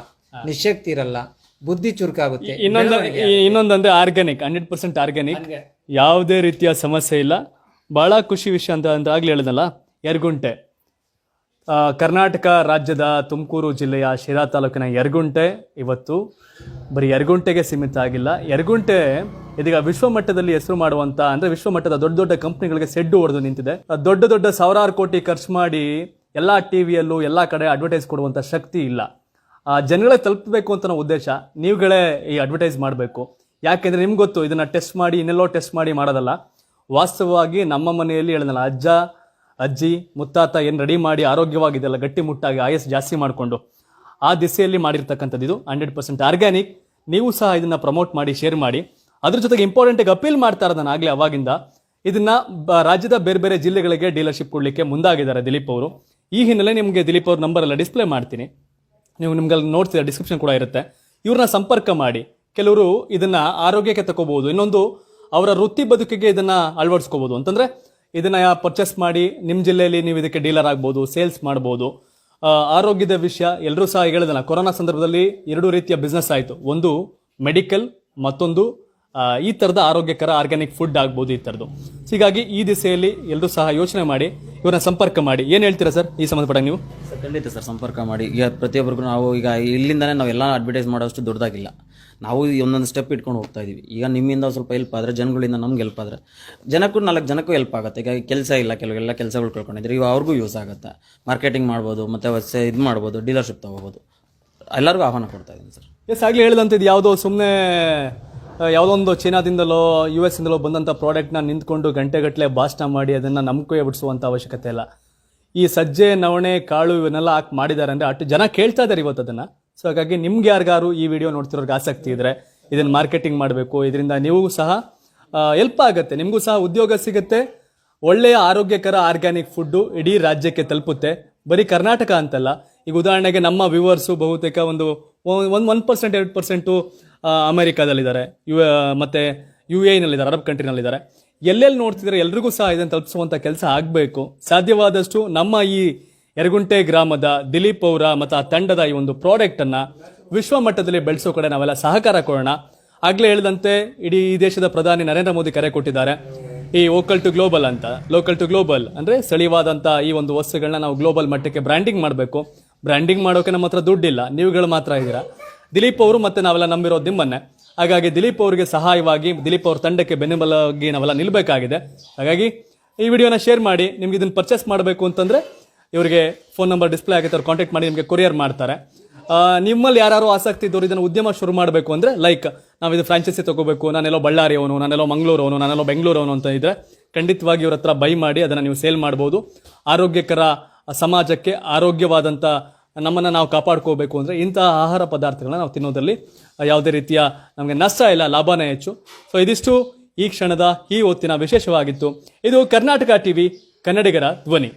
ನಿಶಕ್ತಿ ಇರಲ್ಲ, ಬುದ್ಧಿ ಚುರುಕಾಗುತ್ತೆ. ಇನ್ನೊಂದಂದ್ರೆ ಆರ್ಗ್ಯಾನಿಕ್, 100% ಆರ್ಗ್ಯಾನಿಕ್, ಯಾವುದೇ ರೀತಿಯ ಸಮಸ್ಯೆ ಇಲ್ಲ. ಬಹಳ ಖುಷಿ ವಿಷಯ ಅಂತ ಆಗ್ಲಿ ಹೇಳಿದಲ್ಲ, ಯರಗುಂಟೆ, ಕರ್ನಾಟಕ ರಾಜ್ಯದ ತುಮಕೂರು ಜಿಲ್ಲೆಯ ಶಿರಾ ತಾಲೂಕಿನ ಯರಗುಂಟೆ ಇವತ್ತು ಬರೀ ಯರಗುಂಟೆಗೆ ಸೀಮಿತ ಆಗಿಲ್ಲ. ಯರಗುಂಟೆ ಇದೀಗ ವಿಶ್ವಮಟ್ಟದಲ್ಲಿ ಹೆಸರು ಮಾಡುವಂತ, ಅಂದ್ರೆ ವಿಶ್ವಮಟ್ಟದ ದೊಡ್ಡ ದೊಡ್ಡ ಕಂಪ್ನಿಗಳಿಗೆ ಸೆಡ್ಡು ಹೊಡೆದು ನಿಂತಿದೆ. ದೊಡ್ಡ ಸಾವಿರಾರು ಕೋಟಿ ಖರ್ಚು ಮಾಡಿ ಎಲ್ಲಾ ಟಿವಿಯಲ್ಲೂ ಎಲ್ಲಾ ಕಡೆ ಅಡ್ವರ್ಟೈಸ್ ಕೊಡುವಂತ ಶಕ್ತಿ ಇಲ್ಲ. ಜನಗಳಿಗೆ ತಲುಪಬೇಕು ಅಂತ ನಾವು ಉದ್ದೇಶ. ನೀವುಗಳೇ ಈ ಅಡ್ವರ್ಟೈಸ್ ಮಾಡಬೇಕು. ಯಾಕೆಂದರೆ ನಿಮ್ಗೆ ಗೊತ್ತು, ಇದನ್ನು ಟೆಸ್ಟ್ ಮಾಡಿ ಇನ್ನೆಲ್ಲೋ ಟೆಸ್ಟ್ ಮಾಡಿ ಮಾಡೋದಲ್ಲ. ವಾಸ್ತವವಾಗಿ ನಮ್ಮ ಮನೆಯಲ್ಲಿ ಹೇಳಿದಲ್ಲ, ಅಜ್ಜ ಅಜ್ಜಿ ಮುತ್ತಾತ ಏನು ರೆಡಿ ಮಾಡಿ ಆರೋಗ್ಯವಾಗಿದೆಲ್ಲ ಗಟ್ಟಿ ಮುಟ್ಟಾಗಿ ಆಯಸ್ ಜಾಸ್ತಿ ಮಾಡಿಕೊಂಡು ಆ ದಿಸೆಯಲ್ಲಿ ಮಾಡಿರ್ತಕ್ಕಂಥದ್ದು. ಇದು 100% ಆರ್ಗ್ಯಾನಿಕ್. ನೀವು ಸಹ ಇದನ್ನು ಪ್ರಮೋಟ್ ಮಾಡಿ, ಶೇರ್ ಮಾಡಿ. ಅದ್ರ ಜೊತೆಗೆ ಇಂಪಾರ್ಟೆಂಟಾಗಿ ಅಪೀಲ್ ಮಾಡ್ತಾ ಇರೋದು ನಾನು ಆಗಲೇ ಅವಾಗಿಂದ, ಇದನ್ನು ರಾಜ್ಯದ ಬೇರೆ ಬೇರೆ ಜಿಲ್ಲೆಗಳಿಗೆ ಡೀಲರ್ಶಿಪ್ ಕೊಡಲಿಕ್ಕೆ ಮುಂದಾಗಿದ್ದಾರೆ ದಿಲೀಪ್ ಅವರು. ಈ ಹಿನ್ನೆಲೆ ನಿಮಗೆ ದಿಲೀಪ್ ಅವ್ರ ನಂಬರ್ ಎಲ್ಲ ಡಿಸ್ಪ್ಲೇ ಮಾಡ್ತೀನಿ, ನೀವು ನಿಮ್ಗೆ ನೋಡ್ತೀರಾ, ಡಿಸ್ಕ್ರಿಪ್ಷನ್ ಕೂಡ ಇರುತ್ತೆ. ಇವ್ರನ್ನ ಸಂಪರ್ಕ ಮಾಡಿ. ಕೆಲವರು ಇದನ್ನ ಆರೋಗ್ಯಕ್ಕೆ ತಗೋಬಹುದು, ಇನ್ನೊಂದು ಅವರ ವೃತ್ತಿ ಬದುಕಿಗೆ ಇದನ್ನ ಅಳವಡಿಸ್ಕೋಬಹುದು. ಅಂತಂದ್ರೆ ಇದನ್ನ ಪರ್ಚೇಸ್ ಮಾಡಿ ನಿಮ್ಮ ಜಿಲ್ಲೆಯಲ್ಲಿ ನೀವು ಇದಕ್ಕೆ ಡೀಲರ್ ಆಗ್ಬೋದು, ಸೇಲ್ಸ್ ಮಾಡ್ಬೋದು. ಆರೋಗ್ಯದ ವಿಷಯ ಎಲ್ಲರೂ ಸಹ ಹೇಳಿದಲ್ಲ, ಕೊರೋನಾ ಸಂದರ್ಭದಲ್ಲಿ 2 ರೀತಿಯ ಬಿಸ್ನೆಸ್ ಆಯಿತು. ಒಂದು ಮೆಡಿಕಲ್, ಮತ್ತೊಂದು ಈ ಥರದ ಆರೋಗ್ಯಕರ ಆರ್ಗ್ಯಾನಿಕ್ ಫುಡ್ ಆಗ್ಬೋದು ಈ ಥರದ್ದು. ಹೀಗಾಗಿ ಈ ದಿಸೆಯಲ್ಲಿ ಎಲ್ಲರೂ ಸಹ ಯೋಚನೆ ಮಾಡಿ ಇವ್ರನ್ನ ಸಂಪರ್ಕ ಮಾಡಿ. ಏನು ಹೇಳ್ತೀರಾ ಸರ್ ಈ ಸಂಬಂಧಪಟ್ಟ ನೀವು? ಸರ್ ಖಂಡಿತ ಸರ್, ಸಂಪರ್ಕ ಮಾಡಿ. ಈಗ ಪ್ರತಿಯೊಬ್ಬರಿಗೂ ನಾವು ಈಗ ಇಲ್ಲಿಂದನೇ ನಾವೆಲ್ಲ ಅಡ್ವರ್ಟೈಸ್ ಮಾಡೋಷ್ಟು ದೊಡ್ಡದಾಗಿಲ್ಲ. ನಾವು ಒಂದೊಂದು ಸ್ಟೆಪ್ ಇಟ್ಕೊಂಡು ಹೋಗ್ತಾ ಇದೀವಿ. ಈಗ ನಿಮ್ಮಿಂದ ಸ್ವಲ್ಪ ಹೆಲ್ಪ್ ಆದರೆ, ಜನಗಳಿಂದ ನಮ್ಗೆ ಹೆಲ್ಪ್ ಆದರೆ, ಜನಕ್ಕೂ 4 ಜನಕ್ಕೂ ಹೆಲ್ಪ್ ಆಗುತ್ತೆ. ಈಗ ಕೆಲಸ ಇಲ್ಲ, ಕೆಲವೆಲ್ಲ ಕೆಲಸಗಳು ಕಳ್ಕೊಂಡಿದ್ರೆ ಇವಾಗ ಅವ್ರಿಗೂ ಯೂಸ್ ಆಗುತ್ತೆ. ಮಾರ್ಕೆಟಿಂಗ್ ಮಾಡ್ಬೋದು, ಮತ್ತು ಇದು ಮಾಡ್ಬೋದು, ಡೀಲರ್ಶಿಪ್ ತೊಗೋಬೋದು. ಎಲ್ಲರಿಗೂ ಆಹ್ವಾನ ಕೊಡ್ತಾ ಇದ್ದೀನಿ ಸರ್. ಎಸ್, ಆಗಲೇ ಹೇಳಿದಂಥದ್ದು ಯಾವುದೋ ಸುಮ್ಮನೆ ಯಾವುದೋ ಒಂದು ಚೀನಾದಿಂದಲೋ US ಇಂದಲೋ ಬಂದಂಥ ಪ್ರಾಡಕ್ಟ್ನ ನಿಂತ್ಕೊಂಡು ಗಂಟೆಗಟ್ಟಲೆ ಭಾಷಣ ಮಾಡಿ ಅದನ್ನು ನಂಬಿಕೆ ಬಿಡಿಸುವಂಥ ಅವಶ್ಯಕತೆ ಇಲ್ಲ. ಈ ಸಜ್ಜೆ, ನವಣೆ, ಕಾಳು ಇವನ್ನೆಲ್ಲ ಹಾಕಿ ಮಾಡಿದ್ದಾರೆ ಅಂದರೆ ಅಷ್ಟು ಜನ ಕೇಳ್ತಾ ಇದ್ದಾರೆ ಇವತ್ತು ಅದನ್ನು. ಸೊ ಹಾಗಾಗಿ ನಿಮ್ಗೆ ಯಾರಿಗಾರು ಈ ವಿಡಿಯೋ ನೋಡ್ತಿರೋರ್ಗೆ ಆಸಕ್ತಿ ಇದ್ದರೆ ಇದನ್ನು ಮಾರ್ಕೆಟಿಂಗ್ ಮಾಡಬೇಕು, ಇದರಿಂದ ನೀವು ಸಹ ಹೆಲ್ಪ್ ಆಗುತ್ತೆ, ನಿಮಗೂ ಸಹ ಉದ್ಯೋಗ ಸಿಗುತ್ತೆ, ಒಳ್ಳೆಯ ಆರೋಗ್ಯಕರ ಆರ್ಗ್ಯಾನಿಕ್ ಫುಡ್ಡು ಇಡೀ ರಾಜ್ಯಕ್ಕೆ ತಲುಪುತ್ತೆ. ಬರೀ ಕರ್ನಾಟಕ ಅಂತಲ್ಲ, ಈಗ ಉದಾಹರಣೆಗೆ ನಮ್ಮ ವ್ಯೂವರ್ಸು ಬಹುತೇಕ ಒಂದು 1% 2% ಅಮೆರಿಕಾದಲ್ಲಿದ್ದಾರೆ, ಮತ್ತು UAE ನಲ್ಲಿದ್ದಾರೆ, ಅರಬ್ ಕಂಟ್ರಿನಲ್ಲಿದ್ದಾರೆ. ಎಲ್ಲೆಲ್ಲಿ ನೋಡ್ತಿದ್ದಾರೆ ಎಲ್ರಿಗೂ ಸಹ ಇದನ್ನು ತಲುಪಿಸುವಂಥ ಕೆಲಸ ಆಗಬೇಕು. ಸಾಧ್ಯವಾದಷ್ಟು ನಮ್ಮ ಈ ಯರಗುಂಟೆ ಗ್ರಾಮದ ದಿಲೀಪ್ ಅವರ ಮತ್ತು ಆ ತಂಡದ ಈ ಒಂದು ಪ್ರಾಡಕ್ಟನ್ನು ವಿಶ್ವ ಮಟ್ಟದಲ್ಲಿ ಬೆಳೆಸೋ ಕಡೆ ನಾವೆಲ್ಲ ಸಹಕಾರ ಕೊಡೋಣ. ಆಗಲೇ ಹೇಳಿದಂತೆ ಇಡೀ ಈ ದೇಶದ ಪ್ರಧಾನಿ ನರೇಂದ್ರ ಮೋದಿ ಕರೆ ಕೊಟ್ಟಿದ್ದಾರೆ, ಈ ವೋಕಲ್ ಟು ಗ್ಲೋಬಲ್ ಅಂತ. ಲೋಕಲ್ ಟು ಗ್ಲೋಬಲ್ ಅಂದರೆ ಸ್ಥಳೀಯವಾದಂಥ ಈ ಒಂದು ವಸ್ತುಗಳನ್ನ ನಾವು ಗ್ಲೋಬಲ್ ಮಟ್ಟಕ್ಕೆ ಬ್ರ್ಯಾಂಡಿಂಗ್ ಮಾಡಬೇಕು. ಬ್ರ್ಯಾಂಡಿಂಗ್ ಮಾಡೋಕೆ ನಮ್ಮ ಹತ್ರ ದುಡ್ಡಿಲ್ಲ, ನೀವುಗಳು ಮಾತ್ರ ಇದ್ದೀರಾ. ದಿಲೀಪ್ ಅವರು ಮತ್ತು ನಾವೆಲ್ಲ ನಂಬಿರೋದು ನಿಮ್ಮನ್ನೇ. ಹಾಗಾಗಿ ದಿಲೀಪ್ ಅವರಿಗೆ ಸಹಾಯವಾಗಿ, ದಿಲೀಪ್ ಅವ್ರ ತಂಡಕ್ಕೆ ಬೆನ್ನೆಲುಬಾಗಿ ನಾವೆಲ್ಲ ನಿಲ್ಲಬೇಕಾಗಿದೆ. ಹಾಗಾಗಿ ಈ ವಿಡಿಯೋನ ಶೇರ್ ಮಾಡಿ. ನಿಮ್ಗೆ ಇದನ್ನು ಪರ್ಚೇಸ್ ಮಾಡಬೇಕು ಅಂತಂದರೆ ಇವರಿಗೆ ಫೋನ್ ನಂಬರ್ ಡಿಸ್ಪ್ಲೇ ಆಗುತ್ತೆ, ಅವ್ರು ಕಾಂಟ್ಯಾಕ್ಟ್ ಮಾಡಿ ನಿಮಗೆ ಕೊರಿಯರ್ ಮಾಡ್ತಾರೆ. ನಿಮ್ಮಲ್ಲಿ ಯಾರು ಆಸಕ್ತಿ ಇದ್ದವರು ಇದನ್ನು ಉದ್ಯಮ ಶುರು ಮಾಡಬೇಕು ಅಂದರೆ, ಲೈಕ್ ನಾವು ಇದು ಫ್ರಾಂಚೈಸಿ ತೊಗೋಬೇಕು, ನಾನೆಲ್ಲೋ ಬಳ್ಳಾರಿಯವನು, ನಾನೆಲ್ಲೋ ಮಂಗಳೂರವನು, ನಾನೆಲ್ಲೋ ಬೆಂಗಳೂರವನು ಅಂತ ಇದ್ದರೆ ಖಂಡಿತವಾಗಿ ಇವ್ರ ಹತ್ರ ಬೈ ಮಾಡಿ ಅದನ್ನು ನೀವು ಸೇಲ್ ಮಾಡ್ಬೋದು. ಆರೋಗ್ಯಕರ ಸಮಾಜಕ್ಕೆ ಆರೋಗ್ಯವಾದಂಥ ನಮ್ಮನ್ನು ನಾವು ಕಾಪಾಡ್ಕೋಬೇಕು ಅಂದರೆ ಇಂತಹ ಆಹಾರ ಪದಾರ್ಥಗಳನ್ನ ನಾವು ತಿನ್ನೋದ್ರಲ್ಲಿ ಯಾವುದೇ ರೀತಿಯ ನಮಗೆ ನಷ್ಟ ಇಲ್ಲ, ಲಾಭನೇ ಹೆಚ್ಚು. ಸೊ ಇದಿಷ್ಟು ಈ ಕ್ಷಣದ ಈ ಹೊತ್ತಿನ ವಿಶೇಷವಾಗಿತ್ತು. ಇದು ಕರ್ನಾಟಕ TV, ಕನ್ನಡಿಗರ ಧ್ವನಿ.